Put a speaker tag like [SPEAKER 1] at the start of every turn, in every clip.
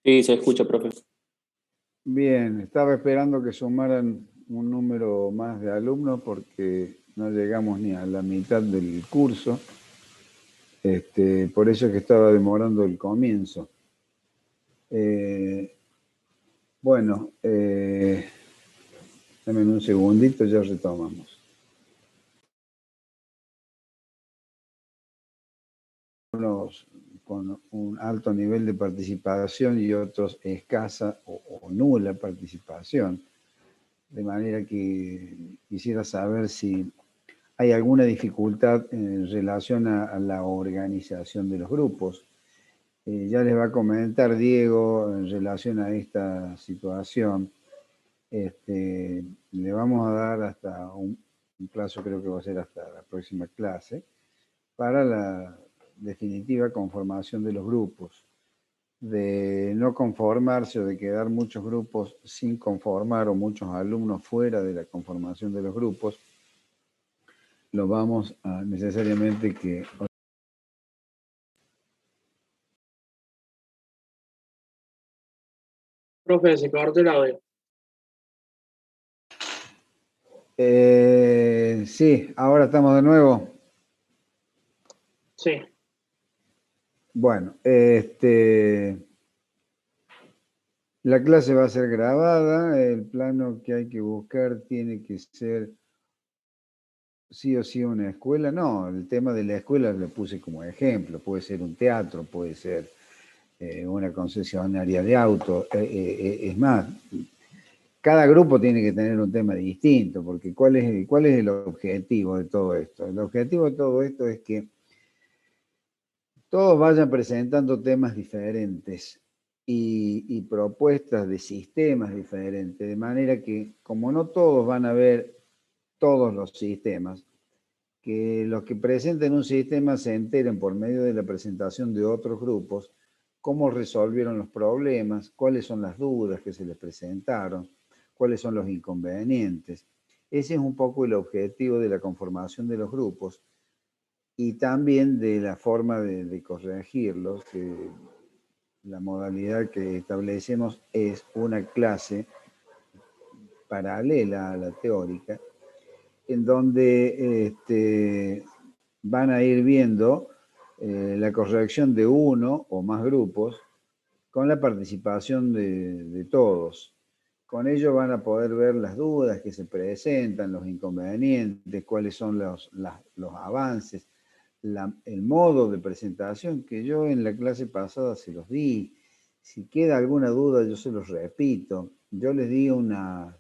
[SPEAKER 1] Sí, se escucha, profe.
[SPEAKER 2] Bien, estaba esperando que sumaran un número más de alumnos porque no llegamos ni a la mitad del curso. Por eso es que estaba demorando el comienzo. Eh, bueno, dame un segundito, ya retomamos. Unos con un alto nivel de participación y otros escasa o nula participación. De manera que quisiera saber si hay alguna dificultad en relación a la organización de los grupos. Ya les va a comentar Diego en relación a esta situación. Le vamos a dar hasta un plazo, creo que va a ser hasta la próxima clase, para la definitiva conformación de los grupos. De no conformarse o de quedar muchos grupos sin conformar o muchos alumnos fuera de la conformación de los grupos, lo vamos a necesariamente que...
[SPEAKER 3] Profe, se cortó el audio.
[SPEAKER 2] Sí, ahora estamos de nuevo.
[SPEAKER 3] Sí.
[SPEAKER 2] Bueno, la clase va a ser grabada, el plano que hay que buscar tiene que ser sí o sí una escuela. No, el tema de la escuela lo puse como ejemplo, puede ser un teatro, puede ser una concesionaria de autos. Es más, cada grupo tiene que tener un tema distinto, porque ¿cuál es el objetivo de todo esto? El objetivo de todo esto es que todos vayan presentando temas diferentes y propuestas de sistemas diferentes, de manera que como no todos van a ver todos los sistemas, que los que presenten un sistema se enteren por medio de la presentación de otros grupos cómo resolvieron los problemas, cuáles son las dudas que se les presentaron, cuáles son los inconvenientes. Ese es un poco el objetivo de la conformación de los grupos y también de la forma de corregirlos, que la modalidad que establecemos es una clase paralela a la teórica, en donde van a ir viendo la corrección de uno o más grupos con la participación de todos. Con ello van a poder ver las dudas que se presentan, los inconvenientes, cuáles son los avances, el modo de presentación que yo en la clase pasada se los di. Si queda alguna duda, yo se los repito. Yo les di unos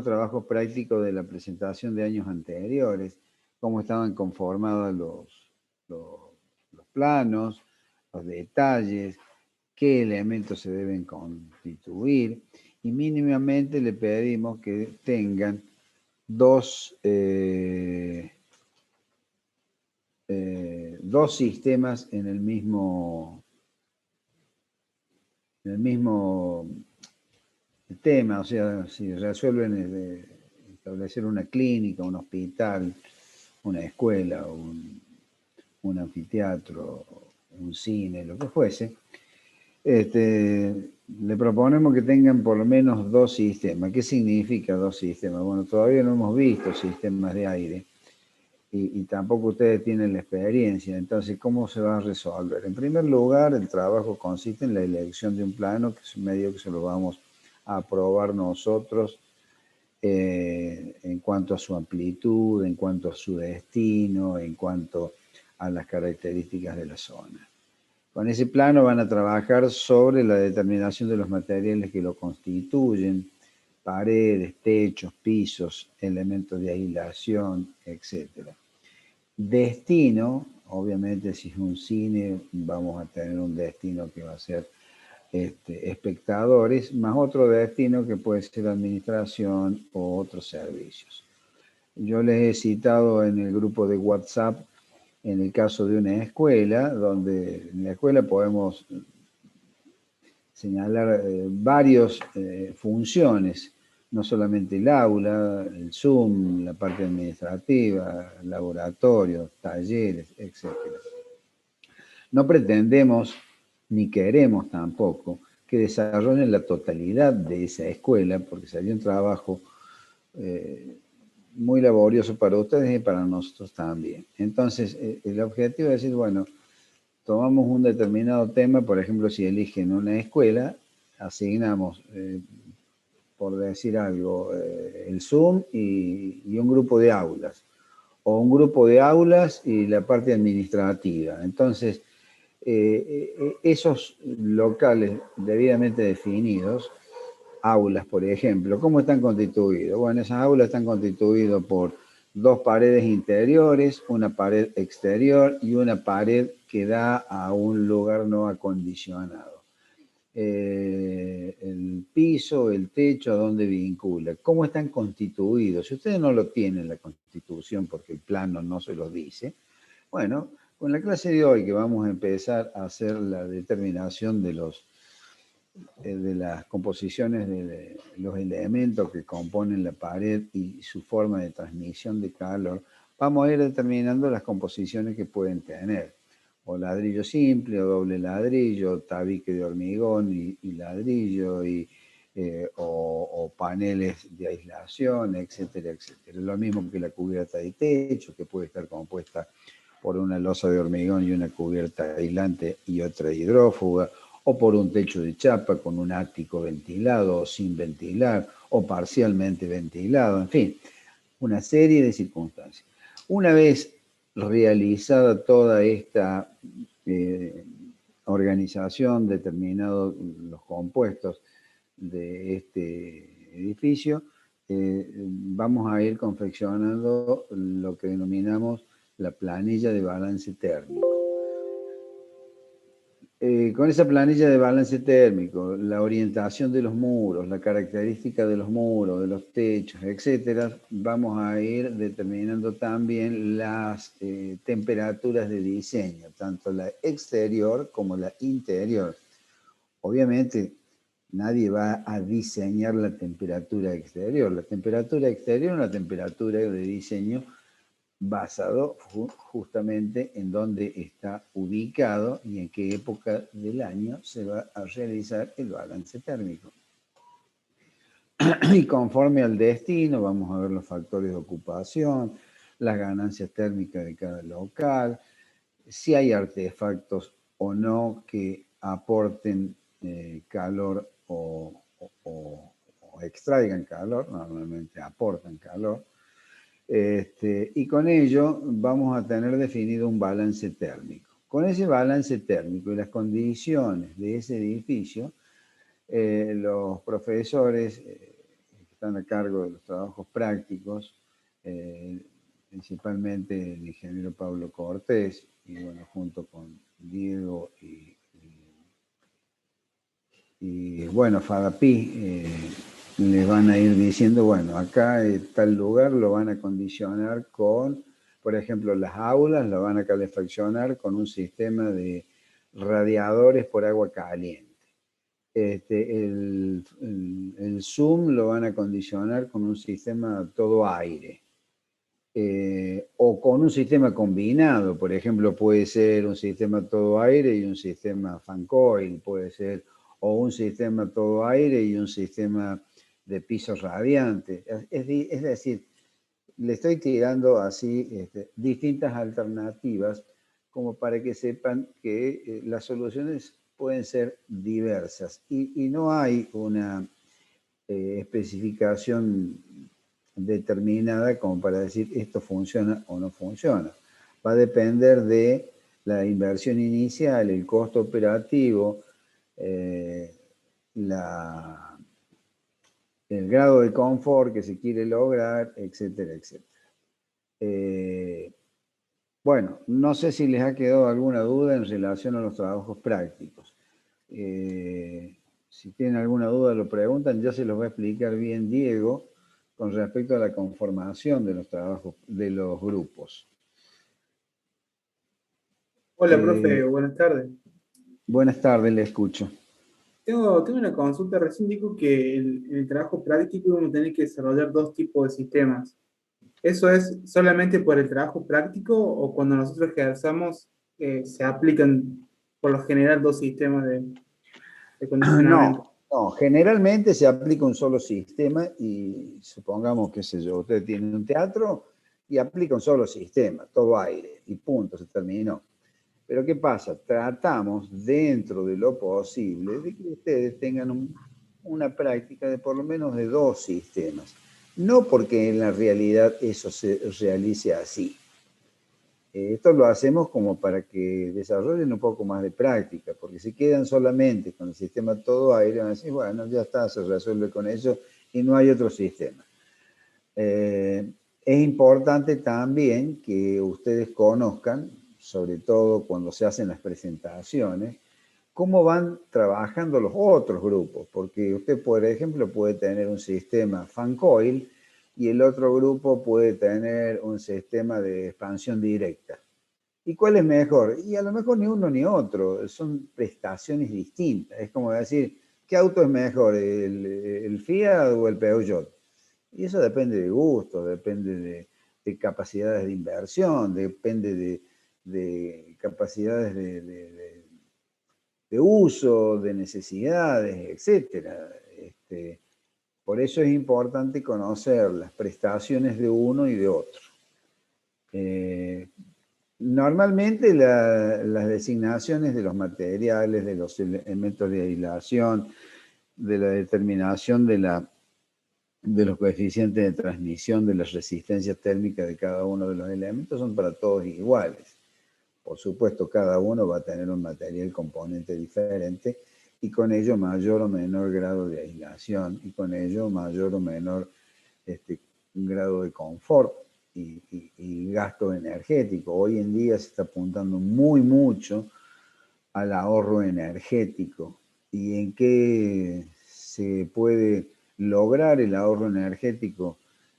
[SPEAKER 2] trabajos prácticos de la presentación de años anteriores, cómo estaban conformados los planos, los detalles, qué elementos se deben constituir, y mínimamente le pedimos que tengan dos sistemas en el mismo tema, o sea, si resuelven establecer una clínica, un hospital, una escuela, un anfiteatro, un cine, lo que fuese, le proponemos que tengan por lo menos dos sistemas. ¿Qué significa dos sistemas? Bueno, todavía no hemos visto sistemas de aire y tampoco ustedes tienen la experiencia. Entonces, ¿cómo se va a resolver? En primer lugar, el trabajo consiste en la elección de un plano, que es un medio que se lo vamos a aprobar nosotros en cuanto a su amplitud, en cuanto a su destino, en cuanto a las características de la zona. Con ese plano van a trabajar sobre la determinación de los materiales que lo constituyen, paredes, techos, pisos, elementos de aislación, etc. Destino, obviamente si es un cine, vamos a tener un destino que va a ser espectadores, más otro destino que puede ser administración o otros servicios. Yo les he citado en el grupo de WhatsApp, en el caso de una escuela, donde en la escuela podemos señalar varias funciones, no solamente el aula, el Zoom, la parte administrativa, laboratorios, talleres, etc. No pretendemos ni queremos tampoco que desarrollen la totalidad de esa escuela, porque sería un trabajo muy laborioso para ustedes y para nosotros también. Entonces, el objetivo es decir, bueno, tomamos un determinado tema, por ejemplo, si eligen una escuela, asignamos, por decir algo, el Zoom y un grupo de aulas, o un grupo de aulas y la parte administrativa. Entonces, esos locales debidamente definidos, aulas, por ejemplo, ¿cómo están constituidos? Bueno, esas aulas están constituidas por dos paredes interiores, una pared exterior y una pared que da a un lugar no acondicionado. El piso, el techo, ¿a dónde vincula? ¿Cómo están constituidos? Si ustedes no lo tienen la constitución porque el plano no se los dice, bueno, con la clase de hoy que vamos a empezar a hacer la determinación de las composiciones de los elementos que componen la pared y su forma de transmisión de calor, vamos a ir determinando las composiciones que pueden tener. O ladrillo simple, o doble ladrillo, tabique de hormigón y ladrillo, o paneles de aislación, etcétera, etcétera. Lo mismo que la cubierta de techo, que puede estar compuesta por una losa de hormigón y una cubierta aislante y otra hidrófuga, o por un techo de chapa con un ático ventilado o sin ventilar, o parcialmente ventilado, en fin, una serie de circunstancias. Una vez realizada toda esta organización, determinados los compuestos de este edificio, vamos a ir confeccionando lo que denominamos la planilla de balance térmico. Con esa planilla de balance térmico, la orientación de los muros, la característica de los muros, de los techos, etcétera, vamos a ir determinando también las temperaturas de diseño, tanto la exterior como la interior. Obviamente, nadie va a diseñar la temperatura exterior. La temperatura exterior es una temperatura de diseño basado justamente en dónde está ubicado y en qué época del año se va a realizar el balance térmico. Y conforme al destino, vamos a ver los factores de ocupación, las ganancias térmicas de cada local, si hay artefactos o no que aporten calor o extraigan calor, normalmente aportan calor. Y con ello vamos a tener definido un balance térmico. Con ese balance térmico y las condiciones de ese edificio, los profesores que están a cargo de los trabajos prácticos, principalmente el ingeniero Pablo Cortés, y bueno, junto con Diego y bueno, Fadapí, les van a ir diciendo, bueno, acá tal lugar lo van a condicionar con, por ejemplo, las aulas lo van a calefaccionar con un sistema de radiadores por agua caliente. El Zoom lo van a condicionar con un sistema todo aire. O con un sistema combinado, por ejemplo, puede ser un sistema todo aire y un sistema fan coil, puede ser, o un sistema todo aire y un sistema de piso radiante. Es decir, le estoy tirando así distintas alternativas como para que sepan que las soluciones pueden ser diversas y no hay una especificación determinada como para decir esto funciona o no funciona. Va a depender de la inversión inicial, el costo operativo, el grado de confort que se quiere lograr, etcétera, etcétera. Bueno, no sé si les ha quedado alguna duda en relación a los trabajos prácticos. Si tienen alguna duda lo preguntan, ya se los va a explicar bien Diego con respecto a la conformación de los trabajos, de los grupos.
[SPEAKER 1] Hola, profe, buenas tardes.
[SPEAKER 2] Buenas tardes, le escucho.
[SPEAKER 1] Tengo una consulta. Recién dijo que en el trabajo práctico vamos a tener que desarrollar dos tipos de sistemas. ¿Eso es solamente por el trabajo práctico o cuando nosotros ejerzamos se aplican por lo general dos sistemas de...? de condicionamiento.
[SPEAKER 2] No, generalmente se aplica un solo sistema y supongamos, qué sé yo, usted tiene un teatro y aplica un solo sistema, todo aire, y punto, se terminó. Pero ¿qué pasa? Tratamos dentro de lo posible de que ustedes tengan una práctica de por lo menos de 2 sistemas. No porque en la realidad eso se realice así. Esto lo hacemos como para que desarrollen un poco más de práctica, porque si quedan solamente con el sistema todo aire, van a decir, bueno, ya está, se resuelve con eso y no hay otro sistema. Es importante también que ustedes conozcan, sobre todo cuando se hacen las presentaciones, cómo van trabajando los otros grupos, porque usted, por ejemplo, puede tener un sistema fan coil y el otro grupo puede tener un sistema de expansión directa. ¿Y cuál es mejor? Y a lo mejor ni uno ni otro, son prestaciones distintas. Es como decir, ¿qué auto es mejor, el Fiat o el Peugeot? Y eso depende de gusto, depende de capacidades de inversión, depende de capacidades de uso, de necesidades, etc. Por eso es importante conocer las prestaciones de uno y de otro. Normalmente las designaciones de los materiales, de los elementos de aislación, de la determinación de los coeficientes de transmisión, de las resistencias térmicas de cada uno de los elementos son para todos iguales. Por supuesto, cada uno va a tener un material componente diferente y con ello mayor o menor grado de aislación y con ello mayor o menor grado de confort y gasto energético. Hoy en día se está apuntando mucho al ahorro energético y en qué se puede lograr el ahorro energético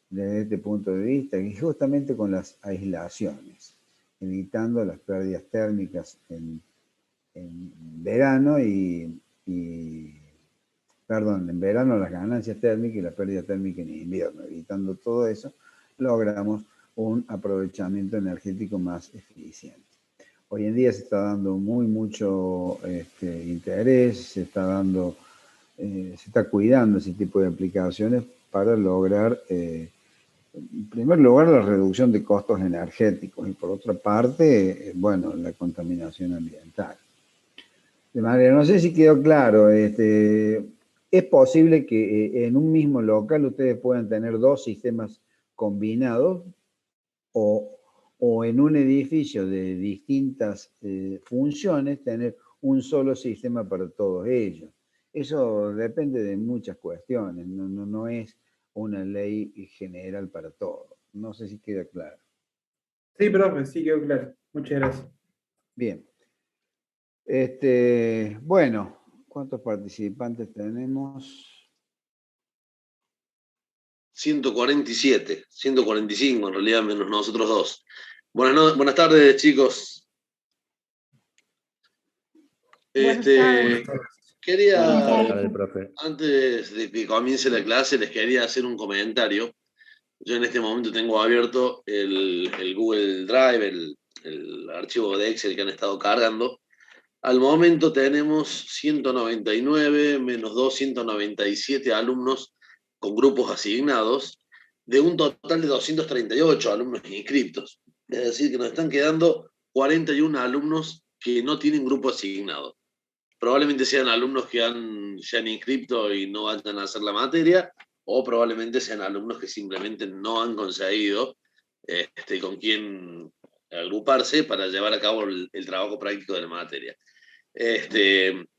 [SPEAKER 2] desde este punto de vista, y justamente con las aislaciones, evitando las pérdidas térmicas en verano en verano las ganancias térmicas y la pérdida térmica en invierno. Evitando todo eso, logramos un aprovechamiento energético más eficiente. Hoy en día se está dando mucho interés, se está cuidando ese tipo de aplicaciones para lograr, en primer lugar, la reducción de costos energéticos y por otra parte, la contaminación ambiental. De manera, no sé si quedó claro, es posible que en un mismo local ustedes puedan tener 2 sistemas combinados o en un edificio de distintas funciones tener un solo sistema para todos ellos. Eso depende de muchas cuestiones, no es una ley general para todos. No sé si queda claro.
[SPEAKER 1] Sí, profe, sí quedó claro. Muchas gracias.
[SPEAKER 2] Bien. ¿Cuántos participantes tenemos?
[SPEAKER 4] 147, 145 en realidad, menos nosotros 2. Buenas tardes, chicos.
[SPEAKER 5] Buenas tardes.
[SPEAKER 4] Quería, antes de que comience la clase, les quería hacer un comentario. Yo en este momento tengo abierto el Google Drive, el archivo de Excel que han estado cargando. Al momento tenemos 199 menos 2, 197 alumnos con grupos asignados, de un total de 238 alumnos inscriptos. Es decir, que nos están quedando 41 alumnos que no tienen grupo asignado. Probablemente sean alumnos que se han inscrito y no vayan a hacer la materia, o probablemente sean alumnos que simplemente no han conseguido con quién agruparse para llevar a cabo el trabajo práctico de la materia.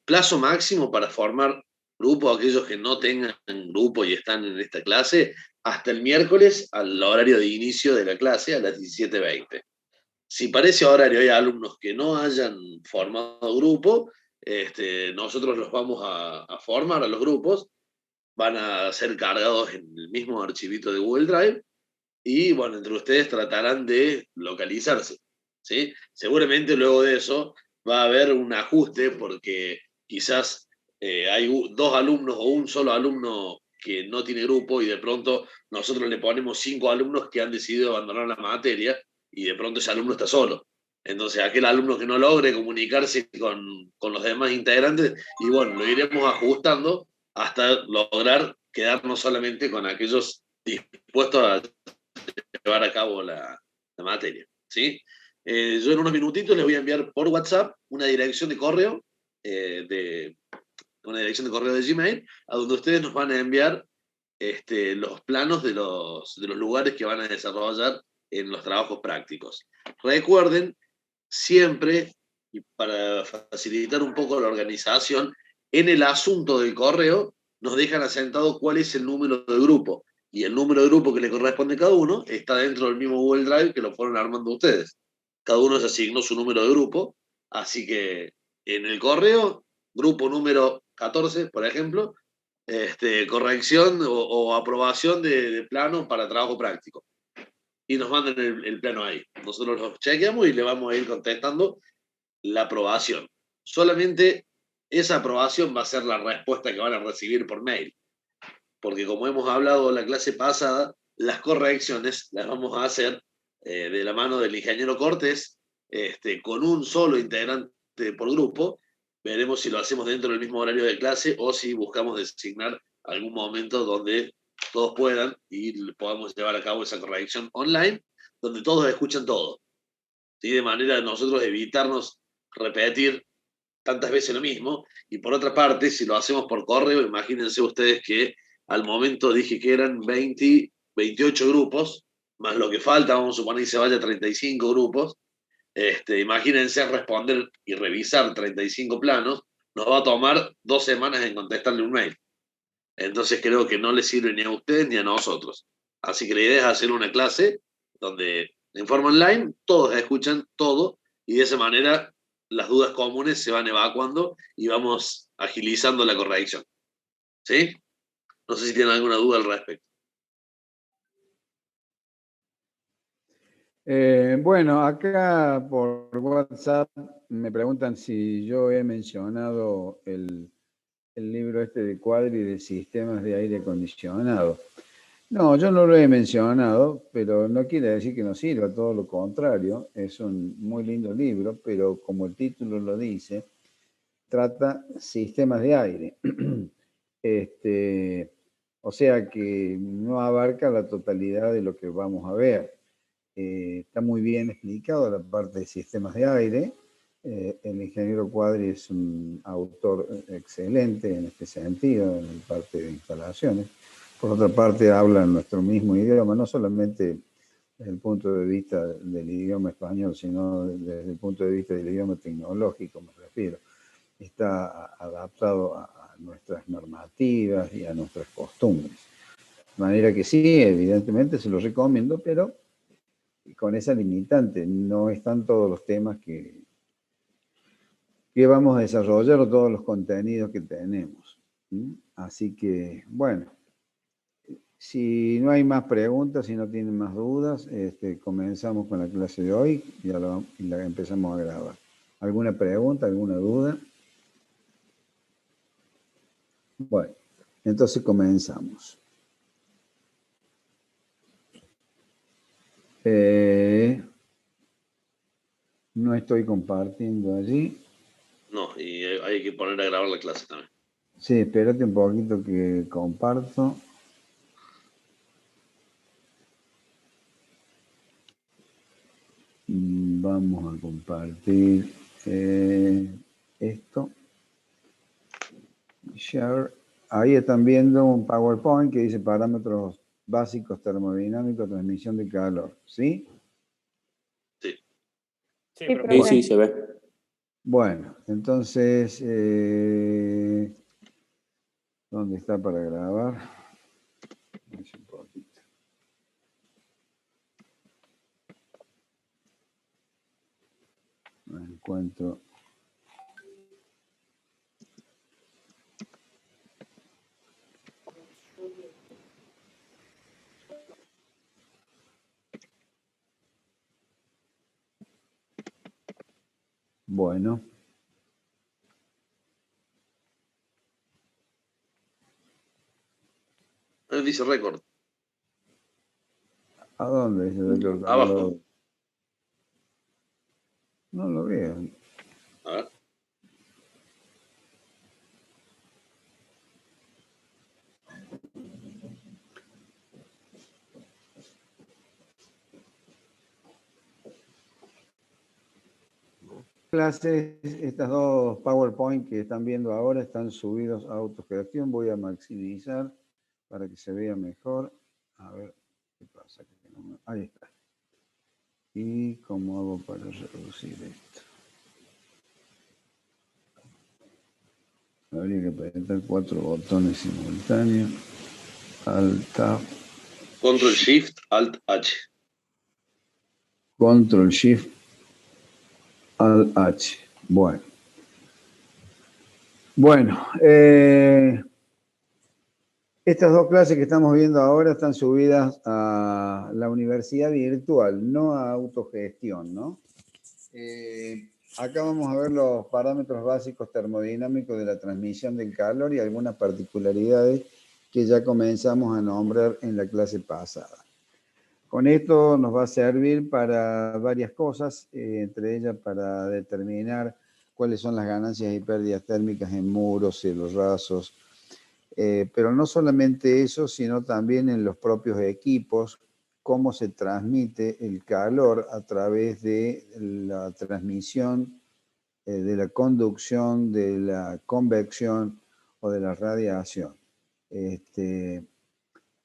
[SPEAKER 4] Plazo máximo para formar grupo, aquellos que no tengan grupo y están en esta clase, hasta el miércoles al horario de inicio de la clase a las 17:20. Si para ese horario hay alumnos que no hayan formado grupo, nosotros los vamos a formar a los grupos, van a ser cargados en el mismo archivito de Google Drive y, entre ustedes tratarán de localizarse, ¿sí? Seguramente luego de eso va a haber un ajuste porque quizás hay 2 alumnos o un solo alumno que no tiene grupo y de pronto nosotros le ponemos 5 alumnos que han decidido abandonar la materia y de pronto ese alumno está solo. Entonces, aquel alumno que no logre comunicarse con los demás integrantes, y bueno, lo iremos ajustando hasta lograr quedarnos solamente con aquellos dispuestos a llevar a cabo la materia, ¿sí? Yo en unos minutitos les voy a enviar por WhatsApp una dirección de correo, una dirección de correo de Gmail, a donde ustedes nos van a enviar los planos de los lugares que van a desarrollar en los trabajos prácticos. Recuerden siempre, y para facilitar un poco la organización, en el asunto del correo nos dejan asentado cuál es el número de grupo. Y el número de grupo que le corresponde a cada uno está dentro del mismo Google Drive que lo fueron armando ustedes. Cada uno se asignó su número de grupo, así que en el correo, grupo número 14, por ejemplo, corrección o aprobación de plano para trabajo práctico. Y nos mandan el plano ahí. Nosotros lo chequeamos y le vamos a ir contestando la aprobación. Solamente esa aprobación va a ser la respuesta que van a recibir por mail. Porque como hemos hablado en la clase pasada, las correcciones las vamos a hacer de la mano del ingeniero Cortés, con un solo integrante por grupo. Veremos si lo hacemos dentro del mismo horario de clase o si buscamos designar algún momento donde todos puedan y podamos llevar a cabo esa corrección online, donde todos escuchan todo. ¿Sí? De manera de nosotros evitarnos repetir tantas veces lo mismo. Y por otra parte, si lo hacemos por correo, imagínense ustedes que al momento dije que eran 28 grupos, más lo que falta, vamos a suponer que se vaya a 35 grupos. Imagínense responder y revisar 35 planos, nos va a tomar 2 semanas en contestarle un mail. Entonces creo que no le sirve ni a ustedes ni a nosotros. Así que la idea es hacer una clase donde en forma online todos escuchan todo y de esa manera las dudas comunes se van evacuando y vamos agilizando la corrección. ¿Sí? No sé si tienen alguna duda al respecto.
[SPEAKER 2] Bueno, acá por WhatsApp me preguntan si yo he mencionado el libro de Quadri de sistemas de aire acondicionado. No, yo no lo he mencionado, pero no quiere decir que no sirva, todo lo contrario. Es un muy lindo libro, pero como el título lo dice, trata sistemas de aire. O sea que no abarca la totalidad de lo que vamos a ver. Está muy bien explicado la parte de sistemas de aire. El ingeniero Quadri es un autor excelente en este sentido, en la parte de instalaciones. Por otra parte, habla en nuestro mismo idioma, no solamente desde el punto de vista del idioma español, sino desde el punto de vista del idioma tecnológico, me refiero. Está adaptado a nuestras normativas y a nuestras costumbres. De manera que sí, evidentemente se lo recomiendo, pero con esa limitante. No están todos los temas que vamos a desarrollar o todos los contenidos que tenemos. Así que, bueno, si no hay más preguntas, si no tienen más dudas, comenzamos con la clase de hoy y la empezamos a grabar. ¿Alguna pregunta, alguna duda? Bueno, entonces comenzamos. No estoy compartiendo allí.
[SPEAKER 4] No, y hay que poner a grabar la clase también.
[SPEAKER 2] Sí, espérate un poquito que comparto. Vamos a compartir esto. Share. Ahí están viendo un PowerPoint que dice parámetros básicos termodinámicos, transmisión de calor. ¿Sí?
[SPEAKER 4] Sí.
[SPEAKER 6] Sí, se ve.
[SPEAKER 2] Bueno, entonces, ¿dónde está para grabar? Un poquito. No encuentro. Bueno.
[SPEAKER 4] Dice récord.
[SPEAKER 2] ¿A dónde dice récord?
[SPEAKER 4] Abajo.
[SPEAKER 2] No lo veo.
[SPEAKER 4] A ver.
[SPEAKER 2] Clases, estas dos PowerPoint que están viendo ahora están subidos a autogestión. Voy a maximizar para que se vea mejor. A ver qué pasa. Ahí está. ¿Y cómo hago para reducir esto? Habría que apretar 4 botones simultáneos. Alt Tab.
[SPEAKER 4] Control Shift Alt H.
[SPEAKER 2] Control Shift Alt H. Bueno, estas dos clases que estamos viendo ahora están subidas a la universidad virtual, no a autogestión, ¿no? Acá vamos a ver los parámetros básicos termodinámicos de la transmisión del calor y algunas particularidades que ya comenzamos a nombrar en la clase pasada. Con esto nos va a servir para varias cosas, entre ellas para determinar cuáles son las ganancias y pérdidas térmicas en muros, cielos rasos, pero no solamente eso, sino también en los propios equipos, cómo se transmite el calor a través de la transmisión, de la conducción, de la convección o de la radiación.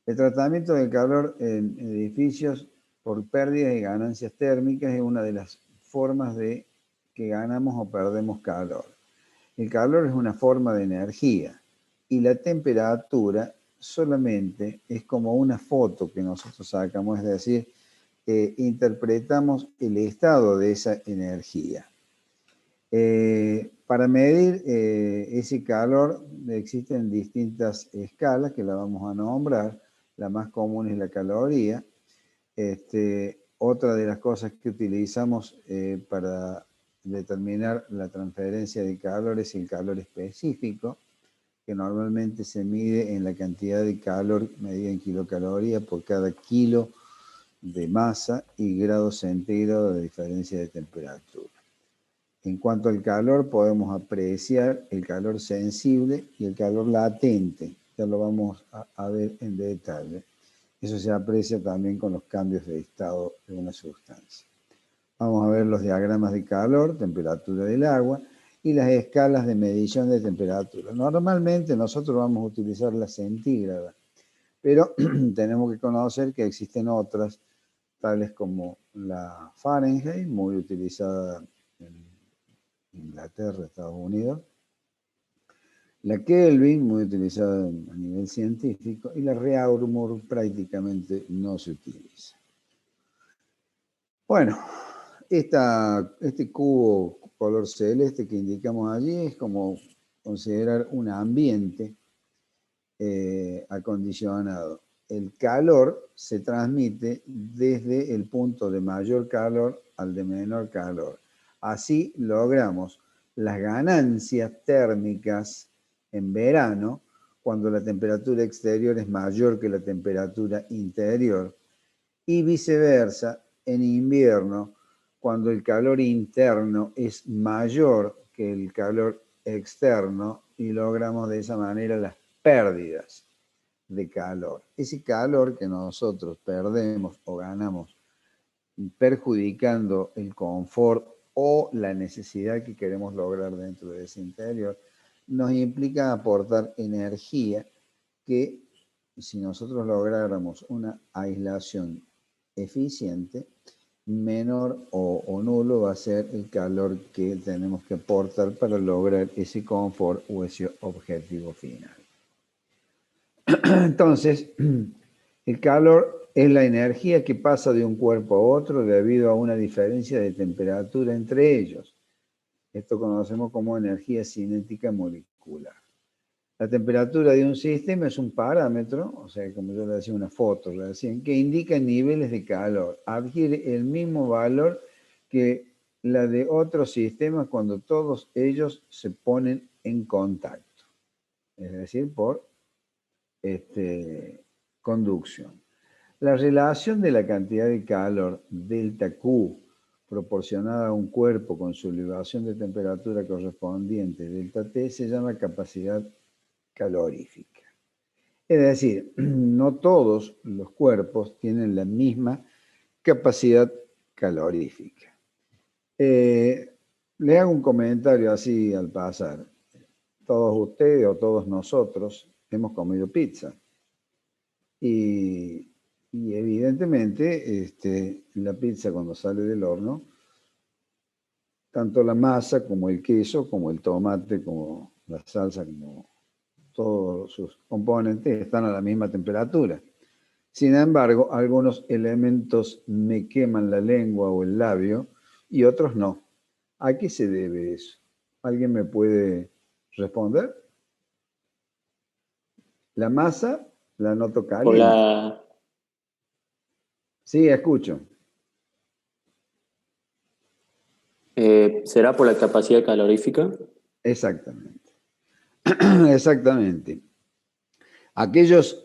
[SPEAKER 2] El tratamiento del calor en edificios por pérdidas y ganancias térmicas es una de las formas de que ganamos o perdemos calor. El calor es una forma de energía y la temperatura solamente es como una foto que nosotros sacamos, es decir, interpretamos el estado de esa energía. Para medir ese calor existen distintas escalas que la vamos a nombrar. La más común es la caloría. Otra de las cosas que utilizamos para determinar la transferencia de calor es el calor específico, que normalmente se mide en la cantidad de calor medida en kilocalorías por cada kilo de masa y grado centígrado de diferencia de temperatura. En cuanto al calor, podemos apreciar el calor sensible y el calor latente. Ya lo vamos a ver en detalle. Eso se aprecia también con los cambios de estado de una sustancia. Vamos a ver los diagramas de calor, temperatura del agua y las escalas de medición de temperatura. Normalmente nosotros vamos a utilizar la centígrada, pero tenemos que conocer que existen otras, tales como la Fahrenheit, muy utilizada en Inglaterra, Estados Unidos, la Kelvin, muy utilizada a nivel científico, y la Reaumur prácticamente no se utiliza. Bueno, este cubo color celeste que indicamos allí es como considerar un ambiente acondicionado. El calor se transmite desde el punto de mayor calor al de menor calor. Así logramos las ganancias térmicas en verano cuando la temperatura exterior es mayor que la temperatura interior y viceversa en invierno cuando el calor interno es mayor que el calor externo y logramos de esa manera las pérdidas de calor. Ese calor que nosotros perdemos o ganamos perjudicando el confort o la necesidad que queremos lograr dentro de ese interior, nos implica aportar energía que si nosotros lográramos una aislación eficiente, menor o nulo va a ser el calor que tenemos que aportar para lograr ese confort o ese objetivo final. Entonces, el calor es la energía que pasa de un cuerpo a otro debido a una diferencia de temperatura entre ellos. Esto conocemos como energía cinética molecular. La temperatura de un sistema es un parámetro, o sea, como yo le decía, una foto recién, que indica niveles de calor. Adquiere el mismo valor que la de otros sistemas cuando todos ellos se ponen en contacto, es decir, por conducción. La relación de la cantidad de calor, delta Q, proporcionada a un cuerpo con su elevación de temperatura correspondiente, delta T, se llama capacidad calorífica. Es decir, no todos los cuerpos tienen la misma capacidad calorífica. Le hago un comentario así al pasar. Todos ustedes o todos nosotros hemos comido pizza. Y evidentemente la pizza cuando sale del horno, tanto la masa como el queso, como el tomate, como la salsa, como todos sus componentes están a la misma temperatura. Sin embargo, algunos elementos me queman la lengua o el labio y otros no. ¿A qué se debe eso? ¿Alguien me puede responder? La masa la noto caliente. Sí, escucho.
[SPEAKER 6] ¿Será por la capacidad calorífica?
[SPEAKER 2] Exactamente. Exactamente. Aquellas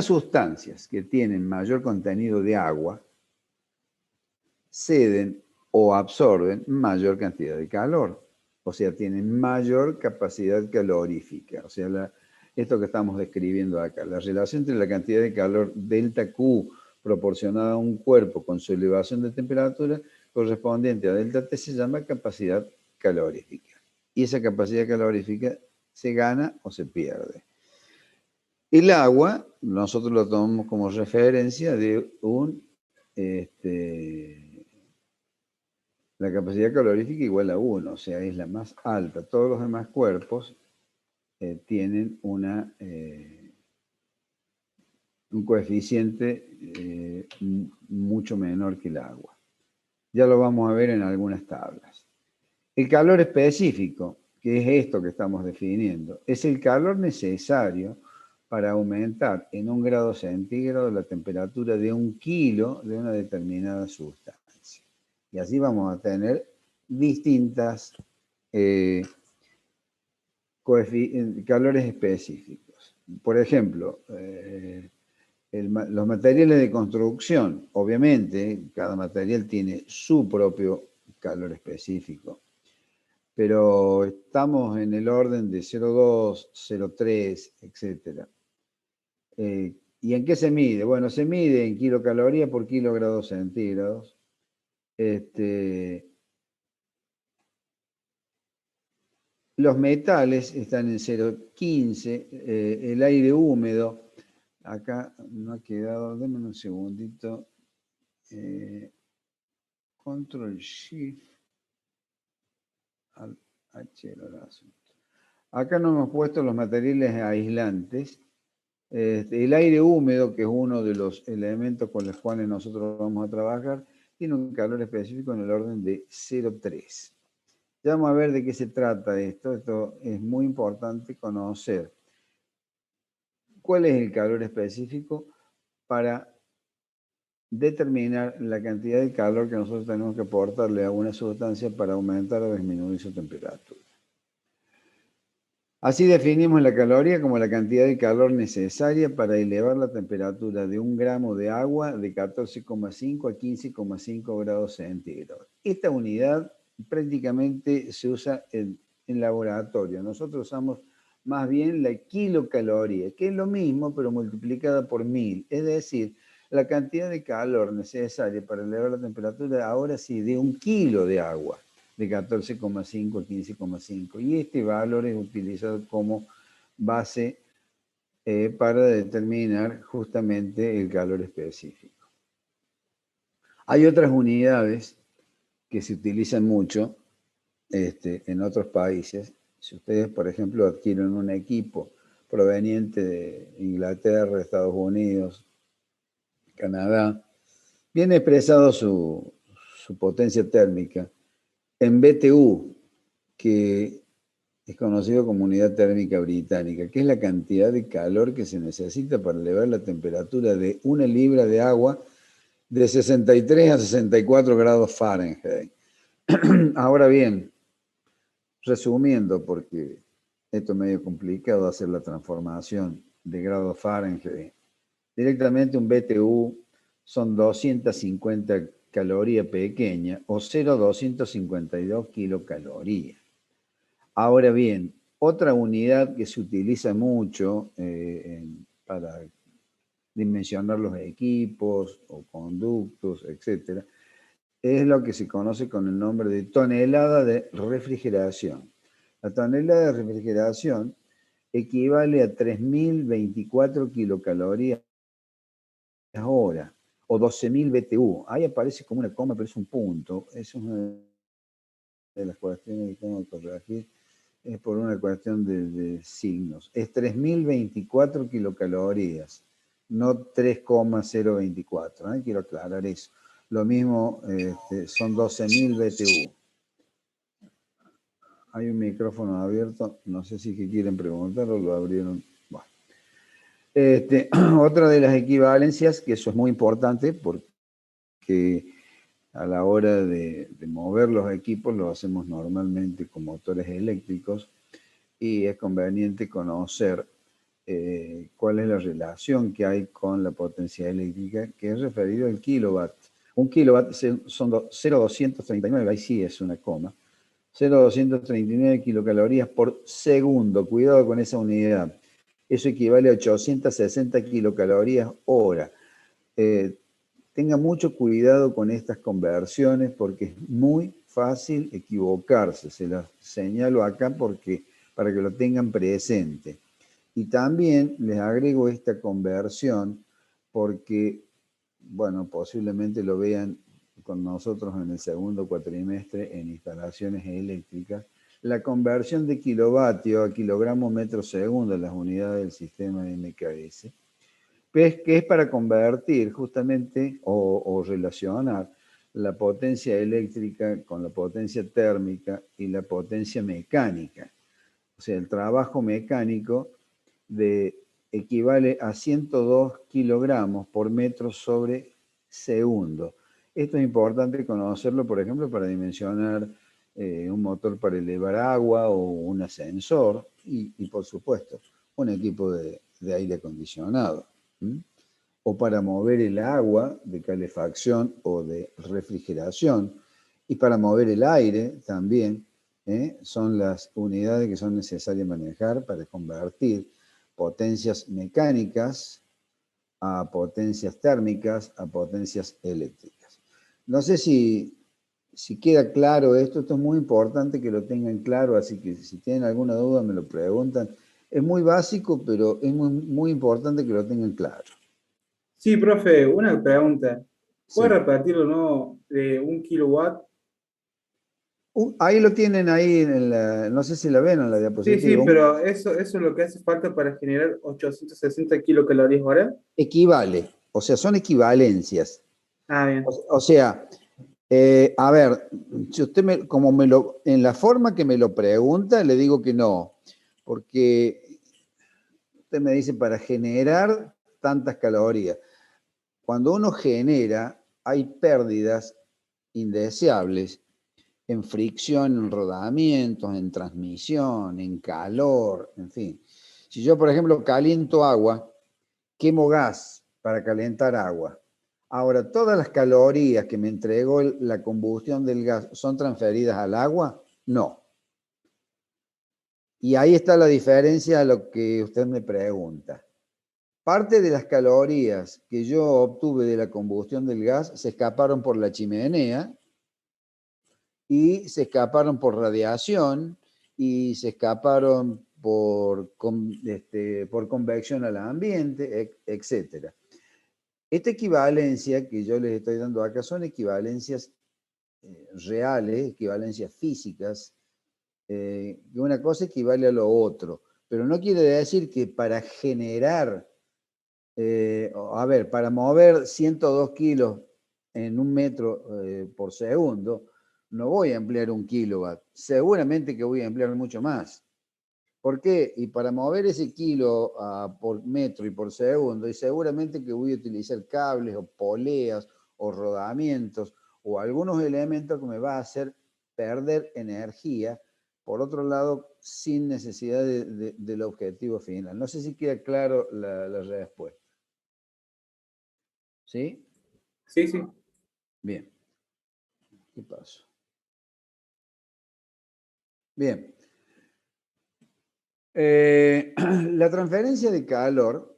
[SPEAKER 2] sustancias que tienen mayor contenido de agua ceden o absorben mayor cantidad de calor. O sea, tienen mayor capacidad calorífica. O sea, esto que estamos describiendo acá, la relación entre la cantidad de calor delta Q proporcionada a un cuerpo con su elevación de temperatura correspondiente a delta T se llama capacidad calorífica. Y esa capacidad calorífica se gana o se pierde. El agua, nosotros lo tomamos como referencia de la capacidad calorífica igual a 1, o sea, es la más alta. Todos los demás cuerpos tienen un coeficiente mucho menor que el agua. Ya lo vamos a ver en algunas tablas. El calor específico, que es esto que estamos definiendo, es el calor necesario para aumentar en 1 grado centígrado la temperatura de 1 kilo de una determinada sustancia. Y así vamos a tener distintas calores específicos. Por ejemplo, los materiales de construcción, obviamente, cada material tiene su propio calor específico, pero estamos en el orden de 0,2, 0,3, etc. ¿Y en qué se mide? Bueno, se mide en kilocalorías por kilo grados centígrados. Los metales están en 0,15, el aire húmedo, acá no ha quedado, denme un segundito, Control Shift, al H era el asunto. Acá no hemos puesto los materiales aislantes. El aire húmedo, que es uno de los elementos con los cuales nosotros vamos a trabajar, tiene un calor específico en el orden de 0,3. Ya vamos a ver de qué se trata esto. Esto es muy importante conocer cuál es el calor específico para determinar la cantidad de calor que nosotros tenemos que aportarle a una sustancia para aumentar o disminuir su temperatura. Así definimos la caloría como la cantidad de calor necesaria para elevar la temperatura de 1 gramo de agua de 14,5 a 15,5 grados centígrados. Esta unidad prácticamente se usa en laboratorio. Nosotros usamos más bien la kilocaloría, que es lo mismo pero multiplicada por 1000. Es decir, la cantidad de calor necesaria para elevar la temperatura ahora sí de 1 kilo de agua, de 14,5 a 15,5. Y este valor es utilizado como base para determinar justamente el calor específico. Hay otras unidades que se utilizan mucho en otros países. Si ustedes, por ejemplo, adquieren un equipo proveniente de Inglaterra, Estados Unidos, Canadá, viene expresado su potencia térmica en BTU, que es conocido como unidad térmica británica, que es la cantidad de calor que se necesita para elevar la temperatura de 1 libra de agua de 63 a 64 grados Fahrenheit. Ahora bien, resumiendo, porque esto es medio complicado hacer la transformación de grados Fahrenheit, directamente un BTU son 250 caloría pequeña o 0,252 kilocalorías. Ahora bien, otra unidad que se utiliza mucho para dimensionar los equipos o conductos, etcétera, es lo que se conoce con el nombre de tonelada de refrigeración. La tonelada de refrigeración equivale a 3.024 kilocalorías hora o 12.000 BTU. Ahí aparece como una coma, pero es un punto. Es una de las cuestiones que tengo que corregir. Es por una cuestión de signos. Es 3.024 kilocalorías, no 3,024. Quiero aclarar eso. Lo mismo, son 12.000 BTU. Hay un micrófono abierto, no sé si que quieren preguntar o lo abrieron. Bueno. Otra de las equivalencias, que eso es muy importante porque a la hora de mover los equipos lo hacemos normalmente con motores eléctricos y es conveniente conocer cuál es la relación que hay con la potencia eléctrica, que es referido al kilowatt. Un kilowatt son 0,239, ahí sí es una coma, 0,239 kilocalorías por segundo. Cuidado con esa unidad. Eso equivale a 860 kilocalorías hora. Tenga mucho cuidado con estas conversiones porque es muy fácil equivocarse. Se las señalo acá para que lo tengan presente. Y también les agrego esta conversión porque, bueno, posiblemente lo vean con nosotros en el segundo cuatrimestre en instalaciones eléctricas. La conversión de kilovatio a kilogramo metro segundo, las unidades del sistema de MKS, que es para convertir justamente o relacionar la potencia eléctrica con la potencia térmica y la potencia mecánica. O sea, el trabajo mecánico equivale a 102 kilogramos por metro sobre segundo. Esto es importante conocerlo, por ejemplo, para dimensionar un motor para elevar agua o un ascensor y por supuesto, un equipo de aire acondicionado. O para mover el agua de calefacción o de refrigeración y para mover el aire también. Son las unidades que son necesarias manejar para convertir potencias mecánicas a potencias térmicas, a potencias eléctricas. No sé si queda claro esto es muy importante que lo tengan claro, así que si tienen alguna duda me lo preguntan. Es muy básico, pero es muy, muy importante que lo tengan claro.
[SPEAKER 1] Sí, profe, una pregunta. ¿Puede
[SPEAKER 2] Sí.
[SPEAKER 1] repetirlo, no? De 1 kilowatt.
[SPEAKER 2] Ahí lo tienen ahí, no sé si la ven en la
[SPEAKER 1] Sí,
[SPEAKER 2] diapositiva.
[SPEAKER 1] pero eso es lo que hace falta para generar 860 kilocalorías hora.
[SPEAKER 2] Equivale, o sea, son equivalencias.
[SPEAKER 1] Ah, bien.
[SPEAKER 2] O sea, a ver, si usted en la forma que me lo pregunta, le digo que no, porque usted me dice para generar tantas calorías. Cuando uno genera, hay pérdidas indeseables en fricción, en rodamientos, en transmisión, en calor, en fin. Si yo, por ejemplo, caliento agua, quemo gas para calentar agua. Ahora, ¿todas las calorías que me entregó la combustión del gas son transferidas al agua? No. Y ahí está la diferencia a lo que usted me pregunta. Parte de las calorías que yo obtuve de la combustión del gas se escaparon por la chimenea y se escaparon por radiación y se escaparon por convección al ambiente, etc. Esta equivalencia que yo les estoy dando acá son equivalencias reales, equivalencias físicas, que una cosa equivale a lo otro, pero no quiere decir que para generar, para mover 102 kilos en un metro por segundo, no voy a emplear 1 kilowatt, seguramente que voy a emplear mucho más. ¿Por qué? Y para mover ese kilo por metro y por segundo, y seguramente que voy a utilizar cables o poleas o rodamientos o algunos elementos que me va a hacer perder energía, por otro lado, sin necesidad del objetivo final. No sé si queda claro la respuesta. ¿Sí?
[SPEAKER 1] Sí, sí.
[SPEAKER 2] Bien. ¿Qué pasó? Bien. La transferencia de calor,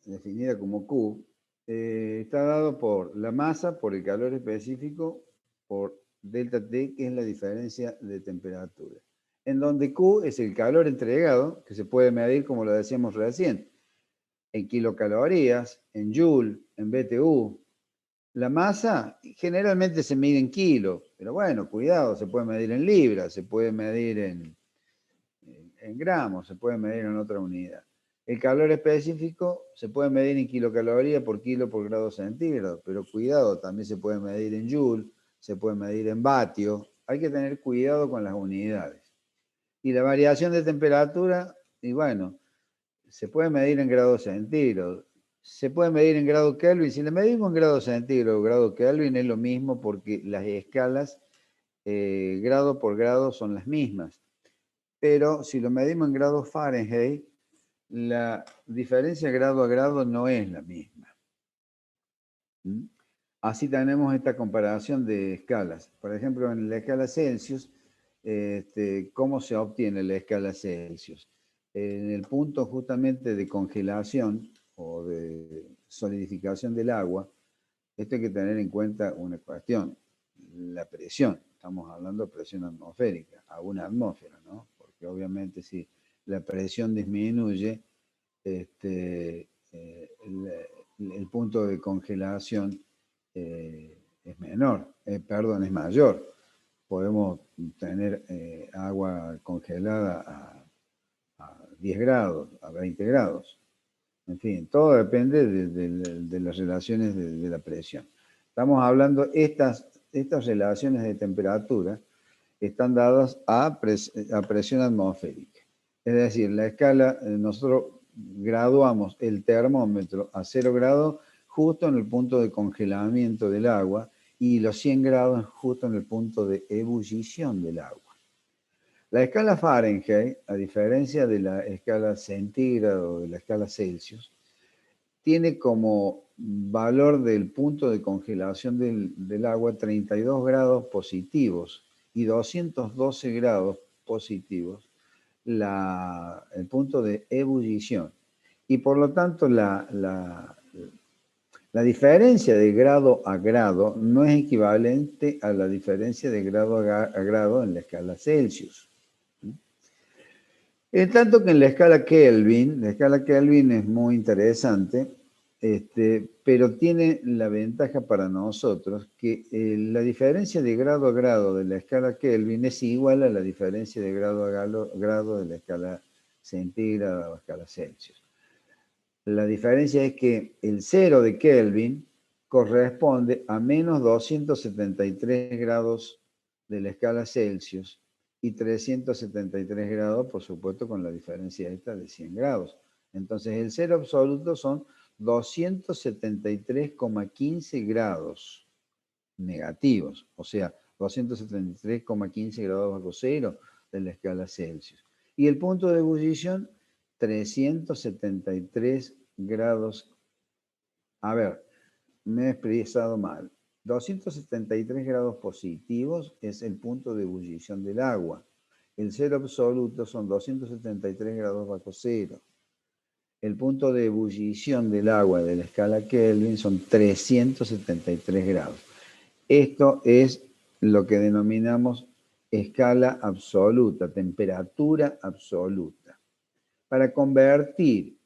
[SPEAKER 2] definida como Q, está dado por la masa, por el calor específico, por delta T, que es la diferencia de temperatura. En donde Q es el calor entregado, que se puede medir, como lo decíamos recién, en kilocalorías, en joule, en BTU. La masa generalmente se mide en kilos, pero bueno, cuidado, se puede medir en libras, se puede medir en gramos, se puede medir en otra unidad. El calor específico se puede medir en kilocaloría por kilo por grado centígrado, pero cuidado, también se puede medir en joule, se puede medir en vatio. Hay que tener cuidado con las unidades. Y la variación de temperatura, y bueno, se puede medir en grados centígrados, se puede medir en grado Kelvin. Si le medimos en grado centígrado o grado Kelvin es lo mismo porque las escalas grado por grado son las mismas. Pero si lo medimos en grados Fahrenheit, la diferencia grado a grado no es la misma. ¿Mm? Así tenemos esta comparación de escalas. Por ejemplo, en la escala Celsius, ¿cómo se obtiene la escala Celsius? En el punto justamente de congelación o de solidificación del agua, esto hay que tener en cuenta una cuestión, la presión. Estamos hablando de presión atmosférica, a una atmósfera, ¿no? Porque obviamente si la presión disminuye, el punto de congelación es menor, perdón, es mayor. Podemos tener agua congelada a 10 grados, a 20 grados. En fin, todo depende de las relaciones de la presión. Estamos hablando, estas relaciones de temperatura están dadas a presión atmosférica. Es decir, la escala, nosotros graduamos el termómetro a 0 grados justo en el punto de congelamiento del agua y los 100 grados justo en el punto de ebullición del agua. La escala Fahrenheit, a diferencia de la escala centígrado o de la escala Celsius, tiene como valor del punto de congelación del agua 32 grados positivos y 212 grados positivos el punto de ebullición. Y por lo tanto la diferencia de grado a grado no es equivalente a la diferencia de grado a grado en la escala Celsius. En tanto que en la escala Kelvin es muy interesante, pero tiene la ventaja para nosotros que la diferencia de grado a grado de la escala Kelvin es igual a la diferencia de grado a grado de la escala centígrada o escala Celsius. La diferencia es que el 0 de Kelvin corresponde a menos 273 grados de la escala Celsius y 373 grados, por supuesto, con la diferencia esta de 100 grados. Entonces, el cero absoluto son 273,15 grados negativos, o sea, 273,15 grados bajo cero de la escala Celsius. Y el punto de ebullición, 373 grados. A ver, me he expresado mal. 273 grados positivos es el punto de ebullición del agua. El cero absoluto son 273 grados bajo cero. El punto de ebullición del agua de la escala Kelvin son 373 grados. Esto es lo que denominamos escala absoluta, temperatura absoluta. Para convertir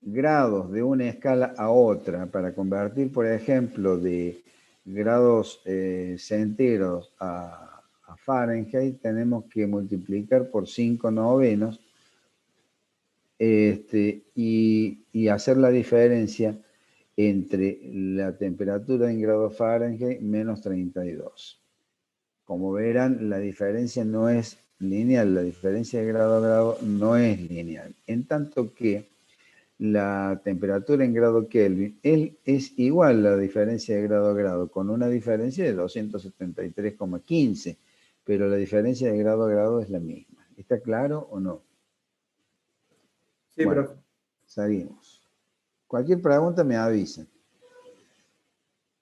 [SPEAKER 2] grados de una escala a otra, para convertir, por ejemplo, de grados centígrados a Fahrenheit, tenemos que multiplicar por 5 novenos y hacer la diferencia entre la temperatura en grados Fahrenheit menos 32. Como verán, la diferencia no es lineal, la diferencia de grado a grado no es lineal, en tanto que la temperatura en grado Kelvin es igual a la diferencia de grado a grado, con una diferencia de 273,15, pero la diferencia de grado a grado es la misma. ¿Está claro o no?
[SPEAKER 1] Sí,
[SPEAKER 2] bueno,
[SPEAKER 1] profe.
[SPEAKER 2] Seguimos. Cualquier pregunta me avisen.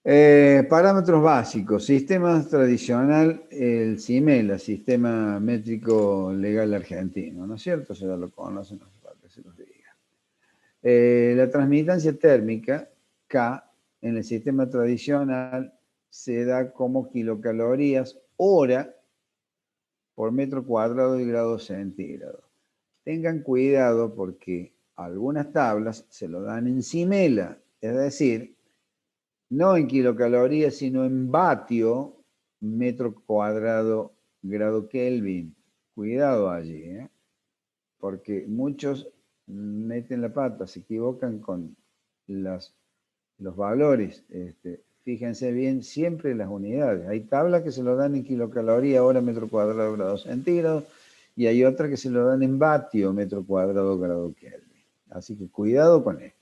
[SPEAKER 2] Parámetros básicos. Sistema tradicional, el CIMELA, Sistema Métrico Legal Argentino, ¿no es cierto? Se ya lo conocen, no hace falta que se los diga. La transmitancia térmica, K, en el sistema tradicional se da como kilocalorías hora por metro cuadrado y grado centígrado. Tengan cuidado porque algunas tablas se lo dan en CIMELA, es decir, no en kilocalorías, sino en vatio metro cuadrado grado Kelvin. Cuidado allí, porque muchos meten la pata, se equivocan con los valores. Fíjense bien siempre las unidades. Hay tablas que se lo dan en kilocaloría hora metro cuadrado grado centígrado y hay otras que se lo dan en vatio metro cuadrado grado Kelvin. Así que cuidado con esto.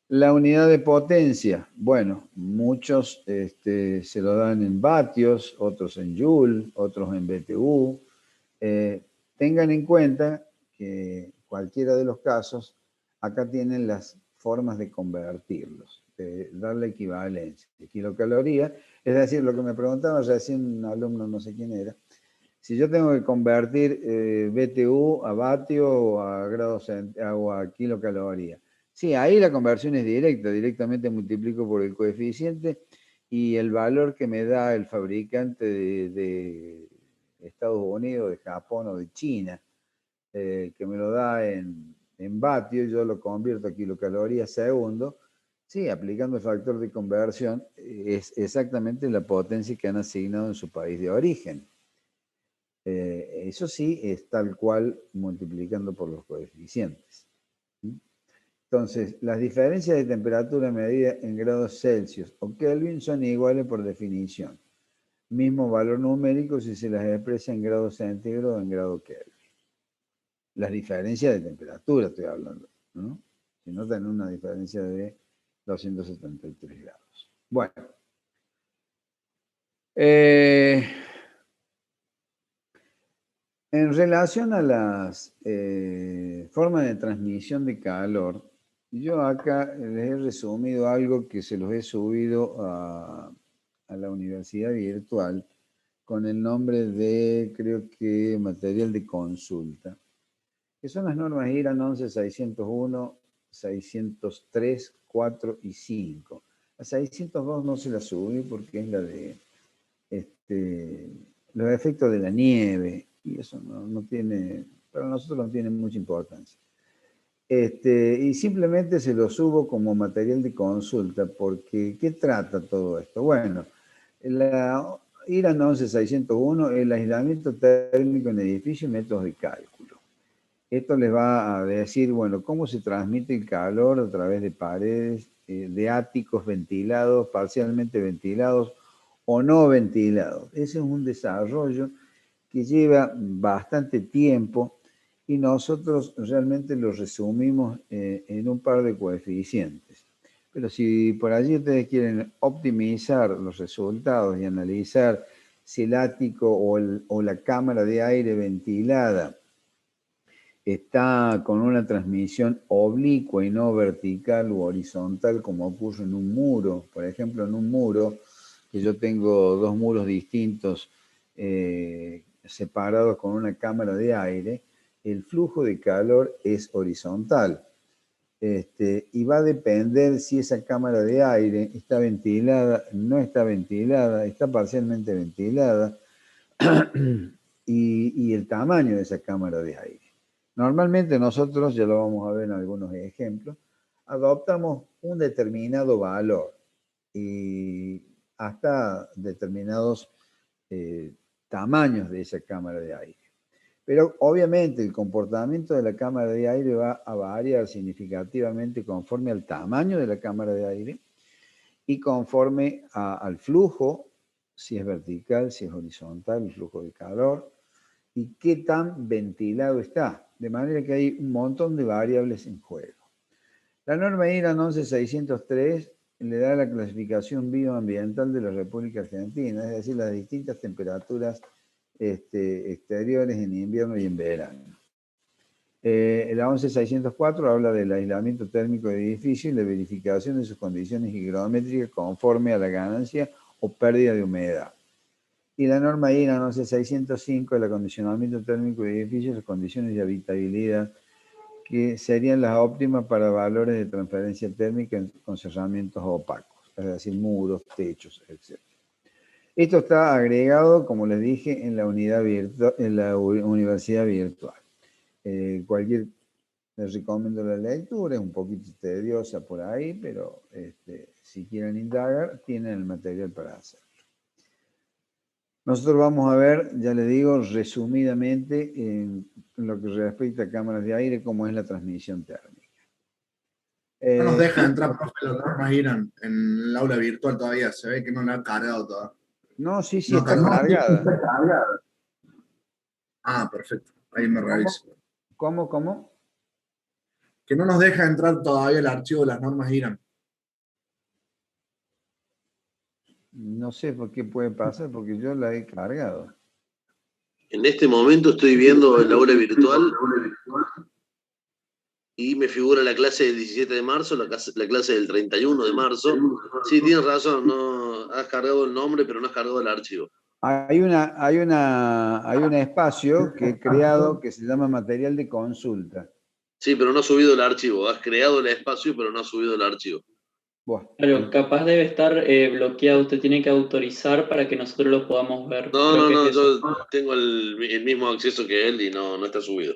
[SPEAKER 2] La unidad de potencia, bueno, muchos se lo dan en vatios, otros en joule, otros en BTU. Tengan en cuenta que cualquiera de los casos, acá tienen las formas de convertirlos, de darle equivalencia. De kilocaloría, es decir, lo que me preguntaba recién un alumno, no sé quién era, si yo tengo que convertir BTU a vatio o a grados o a kilocaloría. Sí, ahí la conversión es directa, directamente multiplico por el coeficiente y el valor que me da el fabricante de Estados Unidos, de Japón o de China, que me lo da en vatio, yo lo convierto a kilocalorías segundo. Sí, aplicando el factor de conversión, es exactamente la potencia que han asignado en su país de origen. Eso sí, es tal cual multiplicando por los coeficientes. Entonces, las diferencias de temperatura medida en grados Celsius o Kelvin son iguales por definición. Mismo valor numérico si se las expresa en grados centígrados o en grado Kelvin. Las diferencias de temperatura estoy hablando, ¿no? Si no, tienen una diferencia de 273 grados. Bueno. En relación a las formas de transmisión de calor, yo acá les he resumido algo que se los he subido a la universidad virtual con el nombre de, creo que, material de consulta, que son las normas IRAN 11601, 603, 4 y 5. La 602 no se la subí porque es la de los efectos de la nieve, y eso no tiene, para nosotros no tiene mucha importancia. Y simplemente se lo subo como material de consulta, porque ¿qué trata todo esto? Bueno, la IRAN 11601, el aislamiento térmico en edificios y métodos de cálculo. Esto les va a decir, bueno, cómo se transmite el calor a través de paredes, de áticos ventilados, parcialmente ventilados o no ventilados. Ese es un desarrollo que lleva bastante tiempo y nosotros realmente lo resumimos en un par de coeficientes. Pero si por allí ustedes quieren optimizar los resultados y analizar si el ático o la cámara de aire ventilada está con una transmisión oblicua y no vertical u horizontal como ocurre en un muro, por ejemplo en un muro, que yo tengo dos muros distintos separados con una cámara de aire, el flujo de calor es horizontal. Y va a depender si esa cámara de aire está ventilada, no está ventilada, está parcialmente ventilada y el tamaño de esa cámara de aire. Normalmente nosotros, ya lo vamos a ver en algunos ejemplos, adoptamos un determinado valor y hasta determinados tamaños de esa cámara de aire. Pero obviamente el comportamiento de la cámara de aire va a variar significativamente conforme al tamaño de la cámara de aire y conforme al flujo, si es vertical, si es horizontal, el flujo de calor, y qué tan ventilado está. De manera que hay un montón de variables en juego. La norma IRAN 11603 le da la clasificación bioambiental de la República Argentina, es decir, las distintas temperaturas exteriores en invierno y en verano. La 11604 habla del aislamiento térmico de edificios y la verificación de sus condiciones higrométricas conforme a la ganancia o pérdida de humedad. Y la norma IRAN 11605, el acondicionamiento térmico de edificios, las condiciones de habitabilidad que serían las óptimas para valores de transferencia térmica con cerramientos opacos, es decir, muros, techos, etc. Esto está agregado, como les dije, en la unidad virtual, en la universidad virtual. Les recomiendo la lectura, es un poquito tediosa por ahí, pero si quieren indagar, tienen el material para hacerlo. Nosotros vamos a ver, ya les digo, resumidamente, en lo que respecta a cámaras de aire, cómo es la transmisión térmica.
[SPEAKER 7] No nos deja entrar, profe, las normas IRAN en el aula virtual todavía. Se ve que no la ha cargado todavía.
[SPEAKER 2] No, sí,
[SPEAKER 7] No
[SPEAKER 2] está cargada.
[SPEAKER 7] Ah, perfecto. Ahí me reviso.
[SPEAKER 2] ¿Cómo?
[SPEAKER 7] Que no nos deja entrar todavía el archivo de las normas IRAN.
[SPEAKER 2] No sé por qué puede pasar, porque yo la he cargado.
[SPEAKER 4] En este momento estoy viendo el aula virtual y me figura la clase del 17 de marzo, la clase del 31 de marzo. Sí, tienes razón, no has cargado el nombre, pero no has cargado el archivo.
[SPEAKER 2] Hay un espacio que he creado que se llama material de consulta.
[SPEAKER 4] Sí, pero no has subido el archivo. Has creado el espacio, pero no has subido el archivo.
[SPEAKER 2] Bueno,
[SPEAKER 6] Pero capaz debe estar bloqueado. Usted tiene que autorizar para que nosotros lo podamos ver.
[SPEAKER 4] No,
[SPEAKER 6] Creo que es eso.
[SPEAKER 4] yo tengo el mismo acceso que él y no está subido.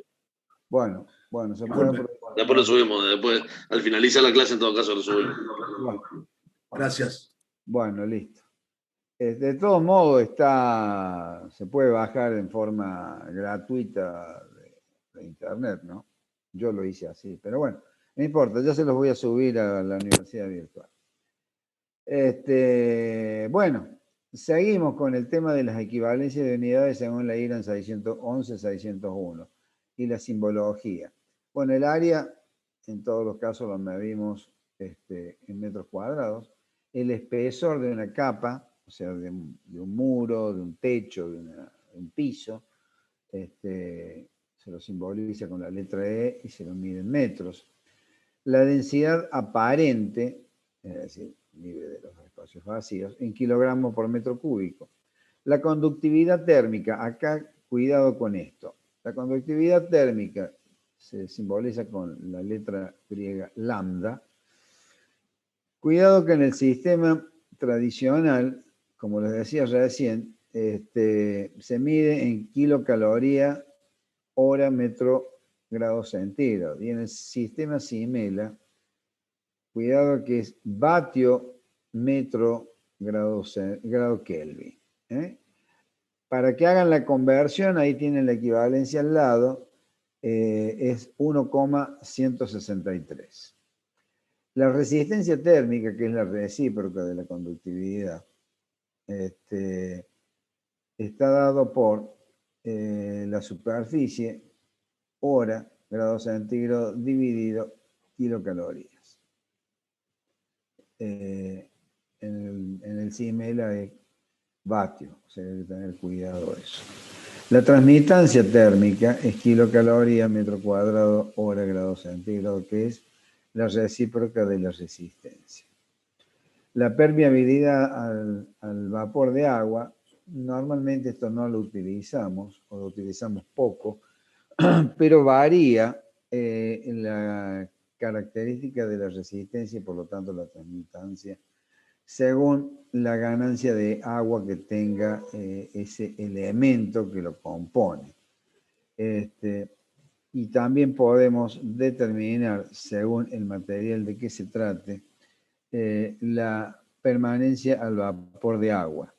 [SPEAKER 2] Bueno, se puede.
[SPEAKER 4] Después lo subimos, después al finalizar la clase en todo caso lo subimos.
[SPEAKER 2] Bueno,
[SPEAKER 7] Gracias.
[SPEAKER 2] bueno, listo. De todos modos, se puede bajar en forma gratuita de internet, ¿no? Yo lo hice así, pero bueno, no importa, ya se los voy a subir a la universidad virtual. Bueno, seguimos con el tema de las equivalencias de unidades según la IRAN 611-601 y la simbología. Bueno, el área, en todos los casos lo medimos en metros cuadrados. El espesor de una capa, o sea, de un muro, de un techo, de un piso, se lo simboliza con la letra E y se lo mide en metros. La densidad aparente, es decir, libre de los espacios vacíos, en kilogramos por metro cúbico. La conductividad térmica, acá cuidado con esto. La conductividad térmica se simboliza con la letra griega lambda. Cuidado que en el sistema tradicional, como les decía recién, se mide en kilocaloría hora metro grado centígrado. Y en el sistema Simela, cuidado que es vatio metro grado Kelvin. Para que hagan la conversión, ahí tienen la equivalencia al lado, es 1,163. La resistencia térmica, que es la recíproca de la conductividad, está dado por la superficie, hora, grado centígrado, dividido kilocalorías. En el CIMELA es vatio, o sea, hay que tener cuidado de eso. La transmitancia térmica es kilocaloría, metro cuadrado, hora, grado centígrado, que es la recíproca de la resistencia. La permeabilidad al vapor de agua, normalmente esto no lo utilizamos, o lo utilizamos poco, pero varía en la característica de la resistencia y por lo tanto la transmitancia, según la ganancia de agua que tenga ese elemento que lo compone. Y también podemos determinar, según el material de que se trate, la permanencia al vapor de agua.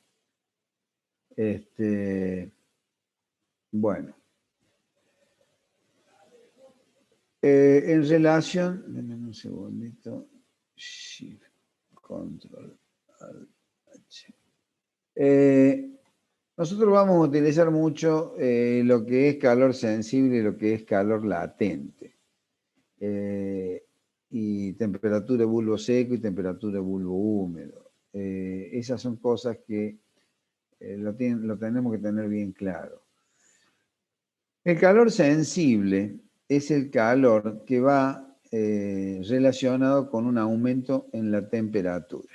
[SPEAKER 2] Bueno. En relación, denme un segundito, Shift, Control, Alt, H. Nosotros vamos a utilizar mucho lo que es calor sensible y lo que es calor latente. Y temperatura bulbo seco y temperatura bulbo húmedo. Esas son cosas que lo tenemos que tener bien claro. El calor sensible es el calor que va relacionado con un aumento en la temperatura.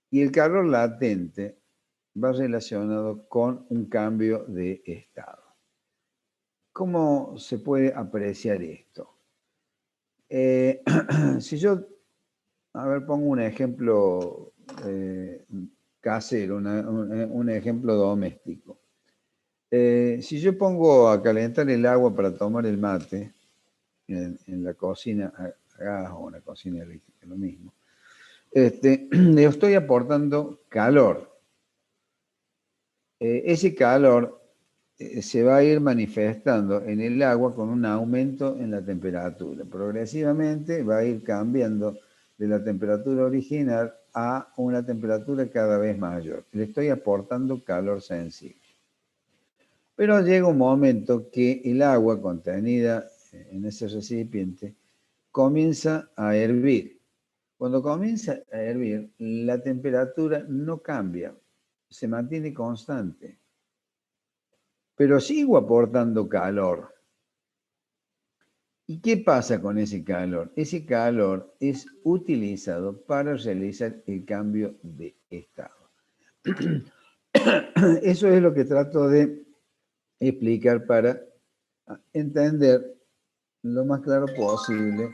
[SPEAKER 2] Y el calor latente va relacionado con un cambio de estado. ¿Cómo se puede apreciar esto? Si yo, pongo un ejemplo casero, un ejemplo doméstico. Si yo pongo a calentar el agua para tomar el mate en la cocina a gas o una cocina eléctrica, lo mismo, le estoy aportando calor. Ese calor se va a ir manifestando en el agua con un aumento en la temperatura. Progresivamente va a ir cambiando de la temperatura original a una temperatura cada vez mayor. Le estoy aportando calor sensible. Pero llega un momento que el agua contenida en ese recipiente comienza a hervir. Cuando comienza a hervir, la temperatura no cambia, se mantiene constante. Pero sigo aportando calor. ¿Y qué pasa con ese calor? Ese calor es utilizado para realizar el cambio de estado. Eso es lo que trato de explicar para entender lo más claro posible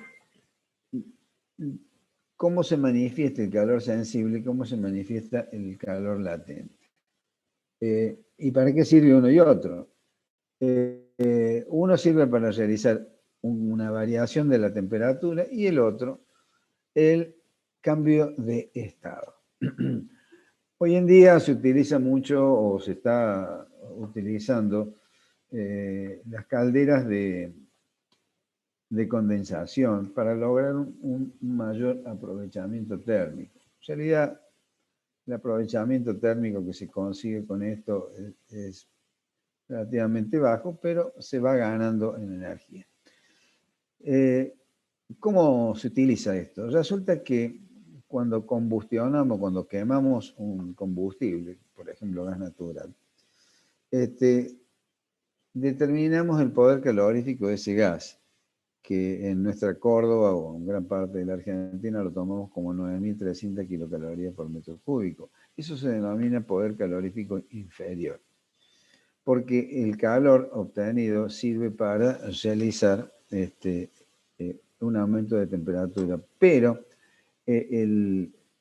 [SPEAKER 2] cómo se manifiesta el calor sensible y cómo se manifiesta el calor latente. ¿Y para qué sirve uno y otro? Uno sirve para realizar una variación de la temperatura y el otro, el cambio de estado. Hoy en día se utiliza mucho o se está utilizando las calderas de condensación para lograr un mayor aprovechamiento térmico. En realidad, el aprovechamiento térmico que se consigue con esto es relativamente bajo, pero se va ganando en energía. ¿Cómo se utiliza esto? Resulta que cuando combustionamos, cuando quemamos un combustible, por ejemplo gas natural, determinamos el poder calorífico de ese gas, que en nuestra Córdoba o en gran parte de la Argentina lo tomamos como 9.300 kilocalorías por metro cúbico. Eso se denomina poder calorífico inferior, porque el calor obtenido sirve para realizar un aumento de temperatura, pero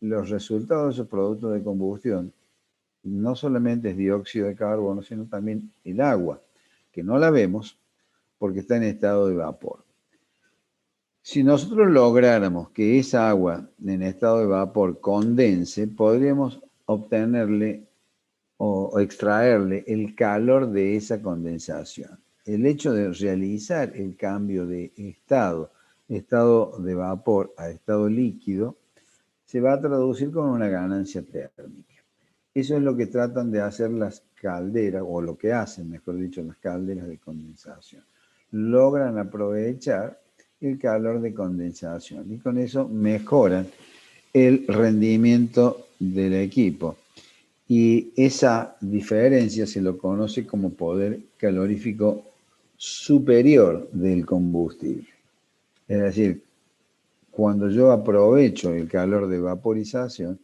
[SPEAKER 2] los resultados de esos productos de combustión no solamente es dióxido de carbono, sino también el agua, que no la vemos porque está en estado de vapor. Si nosotros lográramos que esa agua en estado de vapor condense, podríamos obtenerle o extraerle el calor de esa condensación. El hecho de realizar el cambio de estado de vapor a estado líquido, se va a traducir con una ganancia térmica. Eso es lo que tratan de hacer las calderas, o lo que hacen, mejor dicho, las calderas de condensación. Logran aprovechar el calor de condensación y con eso mejoran el rendimiento del equipo. Y esa diferencia se lo conoce como poder calorífico superior del combustible. Es decir, cuando yo aprovecho el calor de vaporización,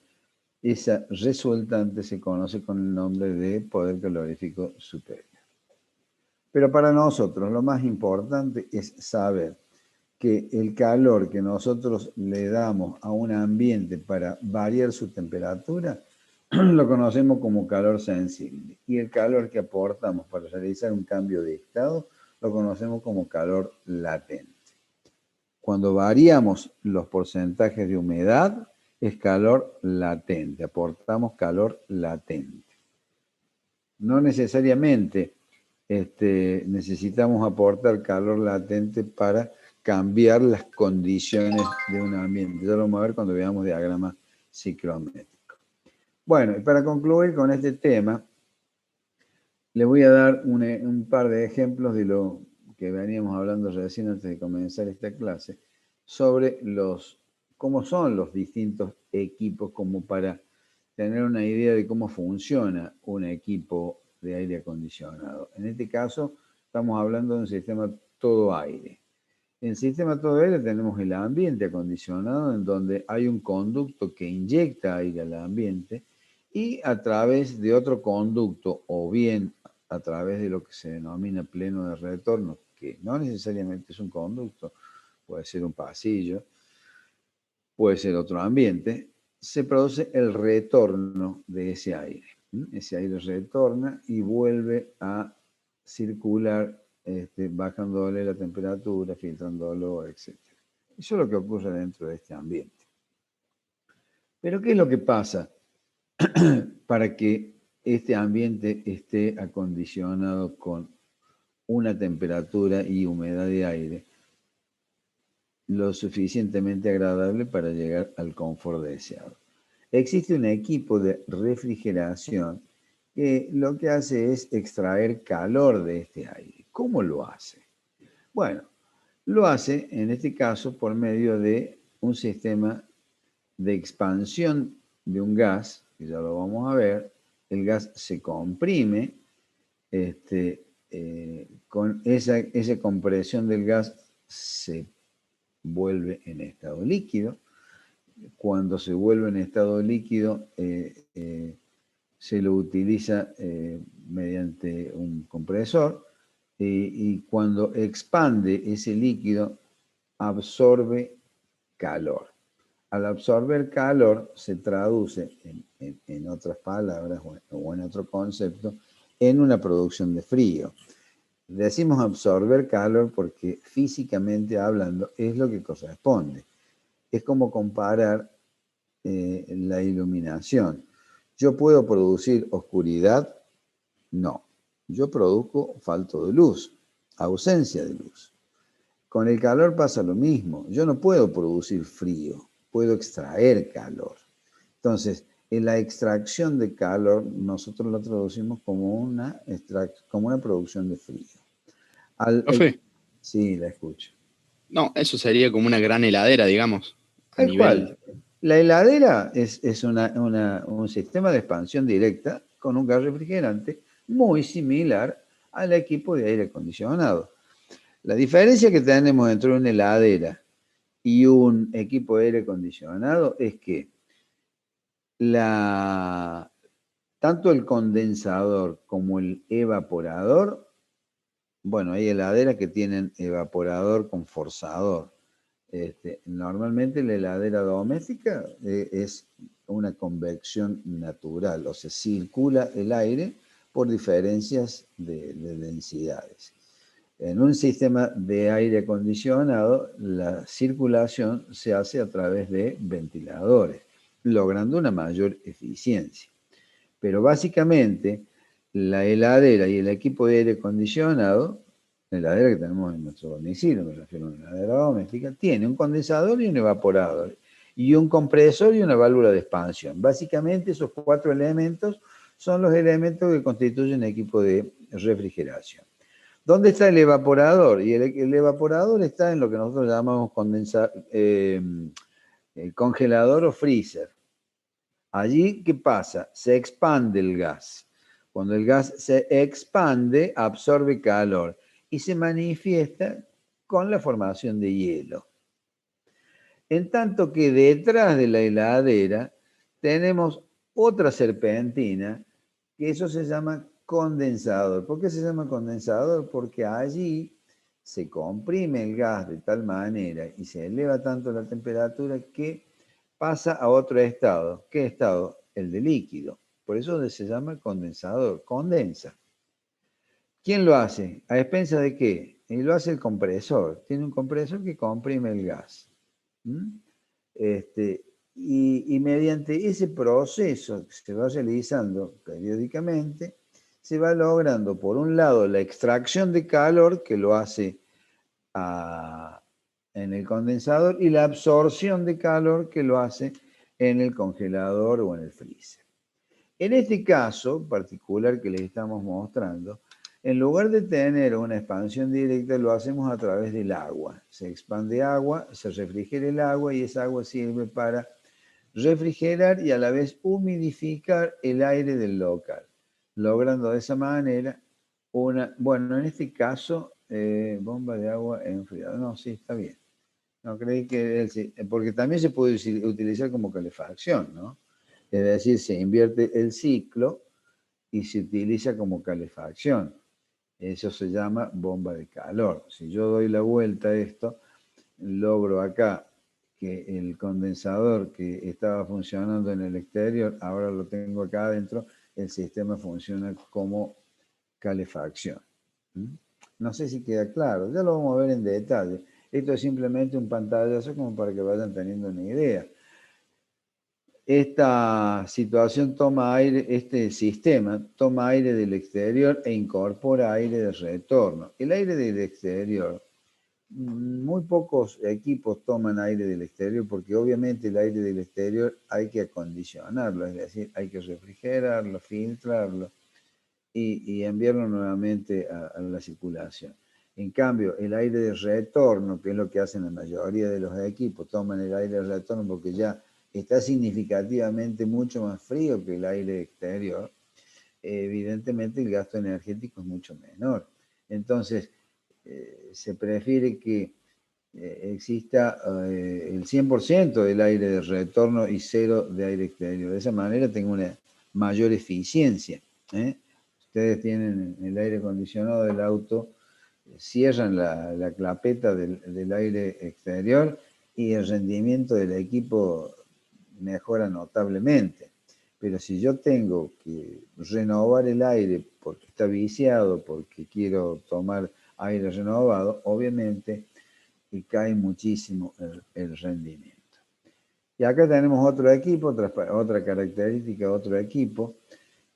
[SPEAKER 2] esa resultante se conoce con el nombre de poder calorífico superior. Pero para nosotros lo más importante es saber que el calor que nosotros le damos a un ambiente para variar su temperatura lo conocemos como calor sensible, y el calor que aportamos para realizar un cambio de estado lo conocemos como calor latente. Cuando variamos los porcentajes de humedad es calor latente, aportamos calor latente. No necesariamente necesitamos aportar calor latente para cambiar las condiciones de un ambiente. Ya lo vamos a ver cuando veamos diagramas ciclométricos. Bueno, y para concluir con este tema, le voy a dar un par de ejemplos de lo que veníamos hablando recién antes de comenzar esta clase, sobre cómo son los distintos equipos, como para tener una idea de cómo funciona un equipo de aire acondicionado. En este caso, estamos hablando de un sistema todo aire. En el sistema todo aire tenemos el ambiente acondicionado, en donde hay un conducto que inyecta aire al ambiente y a través de otro conducto, o bien a través de lo que se denomina pleno de retorno, que no necesariamente es un conducto, puede ser un pasillo, puede ser otro ambiente, se produce el retorno de ese aire. Ese aire retorna y vuelve a circular, bajándole la temperatura, filtrándolo, etc. Eso es lo que ocurre dentro de este ambiente. Pero ¿qué es lo que pasa para que este ambiente esté acondicionado con una temperatura y humedad de aire lo suficientemente agradable para llegar al confort deseado? Existe un equipo de refrigeración que lo que hace es extraer calor de este aire. ¿Cómo lo hace? Bueno, lo hace en este caso por medio de un sistema de expansión de un gas, que ya lo vamos a ver. El gas se comprime, con esa compresión del gas se vuelve en estado líquido. Cuando se vuelve en estado líquido, se lo utiliza mediante un compresor, y cuando expande ese líquido, absorbe calor. Al absorber calor, se traduce, en otras palabras o en otro concepto, en una producción de frío. Decimos absorber calor porque físicamente hablando es lo que corresponde. Es como comparar la iluminación. ¿Yo puedo producir oscuridad? No. Yo produzco falto de luz, ausencia de luz. Con el calor pasa lo mismo. Yo no puedo producir frío, puedo extraer calor. Entonces, en la extracción de calor, nosotros lo traducimos como una producción de frío.
[SPEAKER 8] ¿Profe?
[SPEAKER 2] Sí, la escucho.
[SPEAKER 8] No, eso sería como una gran heladera, digamos.
[SPEAKER 2] Tal cual. La heladera es un sistema de expansión directa con un gas refrigerante muy similar al equipo de aire acondicionado. La diferencia que tenemos entre una heladera y un equipo de aire acondicionado es que tanto el condensador como el evaporador, bueno, hay heladeras que tienen evaporador con forzador. Normalmente la heladera doméstica es una convección natural, o sea, circula el aire por diferencias de densidades. En un sistema de aire acondicionado, la circulación se hace a través de ventiladores, logrando una mayor eficiencia. Pero básicamente, la heladera y el equipo de aire acondicionado, la heladera que tenemos en nuestro domicilio, me refiero a una heladera doméstica, tiene un condensador y un evaporador, y un compresor y una válvula de expansión. Básicamente, esos 4 elementos son los elementos que constituyen el equipo de refrigeración. ¿Dónde está el evaporador? Y el evaporador está en lo que nosotros llamamos congelador o freezer. Allí, ¿qué pasa? Se expande el gas. Cuando el gas se expande, absorbe calor y se manifiesta con la formación de hielo. En tanto que detrás de la heladera tenemos otra serpentina, que eso se llama condensador. ¿Por qué se llama condensador? Porque allí se comprime el gas de tal manera y se eleva tanto la temperatura que pasa a otro estado. ¿Qué estado? El de líquido. Por eso se llama condensador, condensa. ¿Quién lo hace? ¿A expensa de qué? Y lo hace el compresor. Tiene un compresor que comprime el gas. Y mediante ese proceso que se va realizando periódicamente, se va logrando, por un lado, la extracción de calor, que lo hace en el condensador, y la absorción de calor, que lo hace en el congelador o en el freezer. En este caso particular que les estamos mostrando, en lugar de tener una expansión directa, lo hacemos a través del agua. Se expande agua, se refrigera el agua y esa agua sirve para refrigerar y a la vez humidificar el aire del local, logrando de esa manera bueno, en este caso bomba de agua enfriada. No, sí, está bien. No, creí que porque también se puede utilizar como calefacción, ¿no? Es decir, se invierte el ciclo y se utiliza como calefacción. Eso se llama bomba de calor. Si yo doy la vuelta a esto, logro acá que el condensador que estaba funcionando en el exterior, ahora lo tengo acá adentro, el sistema funciona como calefacción. No sé si queda claro, ya lo vamos a ver en detalle. Esto es simplemente un pantallazo como para que vayan teniendo una idea. Esta situación toma aire, este sistema toma aire del exterior e incorpora aire de retorno. El aire del exterior, muy pocos equipos toman aire del exterior porque obviamente el aire del exterior hay que acondicionarlo, es decir, hay que refrigerarlo, filtrarlo y enviarlo nuevamente a la circulación. En cambio, el aire de retorno, que es lo que hacen la mayoría de los equipos, toman el aire de retorno porque ya está significativamente mucho más frío que el aire exterior, evidentemente el gasto energético es mucho menor. Entonces, se prefiere que exista el 100% del aire de retorno y 0 de aire exterior. De esa manera tengo una mayor eficiencia. Ustedes tienen el aire acondicionado del auto, cierran la clapeta del aire exterior y el rendimiento del equipo mejora notablemente. Pero si yo tengo que renovar el aire porque está viciado, porque quiero tomar aire renovado, obviamente y cae muchísimo el rendimiento. Y acá tenemos otro equipo, otra característica, otro equipo,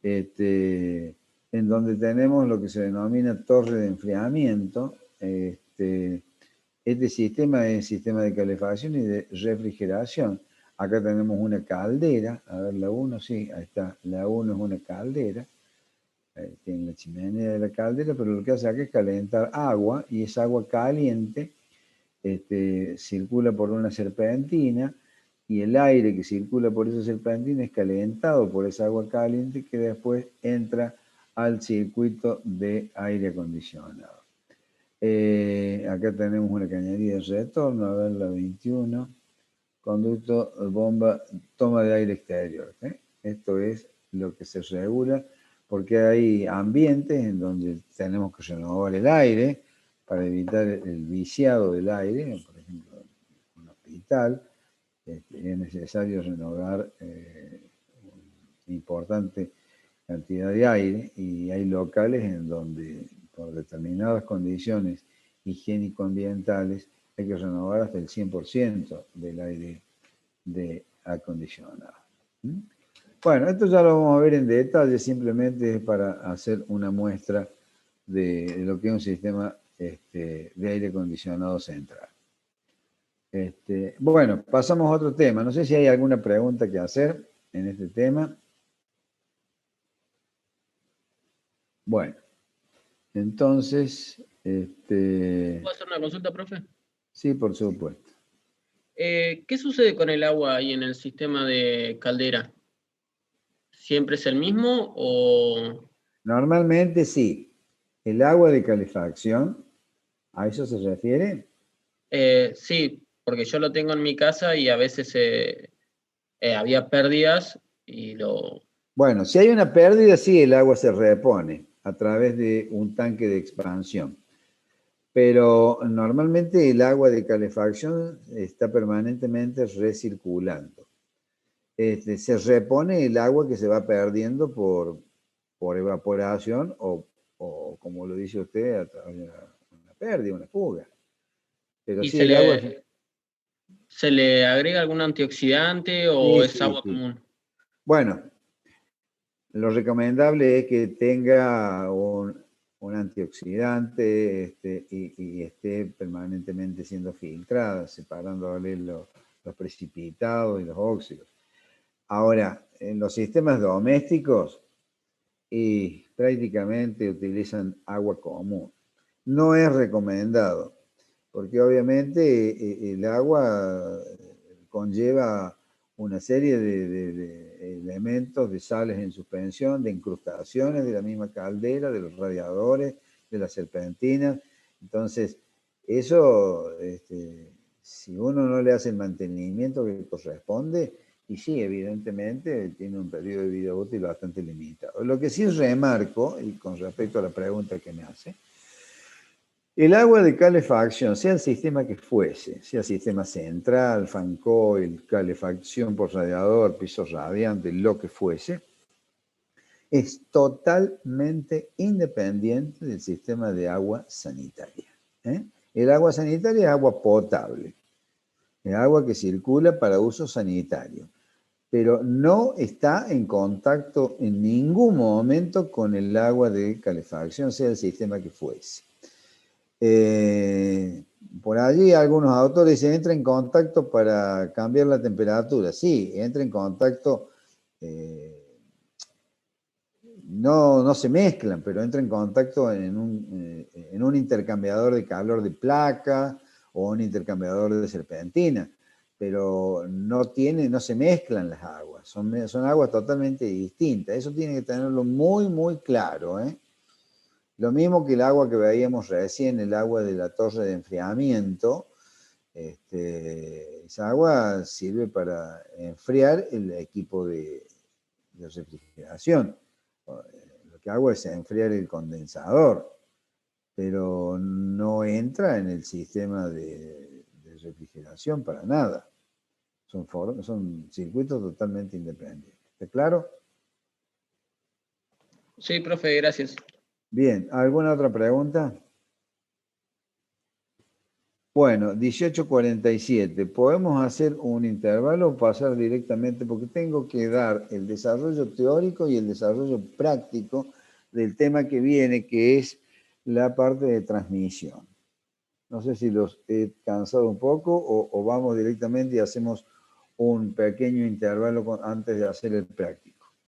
[SPEAKER 2] en donde tenemos lo que se denomina torre de enfriamiento. Este sistema es sistema de calefacción y de refrigeración. Acá tenemos una caldera, a ver la 1, sí, ahí está, la 1 es una caldera, tiene la chimenea de la caldera, pero lo que hace acá es calentar agua y esa agua caliente circula por una serpentina y el aire que circula por esa serpentina es calentado por esa agua caliente que después entra al circuito de aire acondicionado. Acá tenemos una cañería de retorno, a ver la 21, conducto, bomba, toma de aire exterior. Esto es lo que se regula porque hay ambientes en donde tenemos que renovar el aire para evitar el viciado del aire, por ejemplo, en un hospital, es necesario renovar una importante cantidad de aire y hay locales en donde por determinadas condiciones higiénico-ambientales hay que renovar hasta el 100% del aire de acondicionado. Bueno, esto ya lo vamos a ver en detalle, simplemente es para hacer una muestra de lo que es un sistema de aire acondicionado central. Bueno, pasamos a otro tema. No sé si hay alguna pregunta que hacer en este tema. Bueno, entonces...
[SPEAKER 9] ¿Puedo hacer una consulta, profe?
[SPEAKER 2] Sí, por supuesto.
[SPEAKER 9] ¿Qué sucede con el agua ahí en el sistema de caldera? ¿Siempre es el mismo o...?
[SPEAKER 2] Normalmente sí. El agua de calefacción, ¿a eso se refiere?
[SPEAKER 9] Sí, porque yo lo tengo en mi casa y a veces había pérdidas y lo...
[SPEAKER 2] Bueno, si hay una pérdida, sí, el agua se repone a través de un tanque de expansión. Pero normalmente el agua de calefacción está permanentemente recirculando. Se repone el agua que se va perdiendo por evaporación o, como lo dice usted, a través de una pérdida, una fuga. Pero
[SPEAKER 9] ¿Y
[SPEAKER 2] sí, el agua...
[SPEAKER 9] ¿Se le agrega algún antioxidante o es agua común?
[SPEAKER 2] Bueno, lo recomendable es que tenga un antioxidante y esté permanentemente siendo filtrada, separándole los precipitados y los óxidos. Ahora, en los sistemas domésticos prácticamente utilizan agua común. No es recomendado, porque obviamente el agua conlleva una serie de elementos, de sales en suspensión, de incrustaciones de la misma caldera, de los radiadores, de las serpentinas, Entonces, eso, si uno no le hace el mantenimiento que corresponde, y sí, evidentemente tiene un periodo de vida útil bastante limitado. Lo que sí remarco, y con respecto a la pregunta que me hace, el agua de calefacción, sea el sistema que fuese, sea sistema central, fan coil, calefacción por radiador, piso radiante, lo que fuese, es totalmente independiente del sistema de agua sanitaria. El agua sanitaria es agua potable, es agua que circula para uso sanitario, pero no está en contacto en ningún momento con el agua de calefacción, sea el sistema que fuese. Por allí algunos autores dicen, entra en contacto para cambiar la temperatura. Sí, entra en contacto, no se mezclan, pero entra en contacto en un intercambiador de calor de placa o un intercambiador de serpentina, pero no se mezclan las aguas, son aguas totalmente distintas. Eso tiene que tenerlo muy, muy claro, ¿eh? Lo mismo que el agua que veíamos recién, el agua de la torre de enfriamiento, esa agua sirve para enfriar el equipo de refrigeración. Lo que hago es enfriar el condensador, pero no entra en el sistema de refrigeración para nada. Son circuitos totalmente independientes. ¿Está claro?
[SPEAKER 9] Sí, profe, gracias.
[SPEAKER 2] Bien, ¿alguna otra pregunta? Bueno, 18:47. ¿Podemos hacer un intervalo o pasar directamente? Porque tengo que dar el desarrollo teórico y el desarrollo práctico del tema que viene, que es la parte de transmisión. No sé si los he cansado un poco o vamos directamente y hacemos un pequeño intervalo antes de hacer el práctico.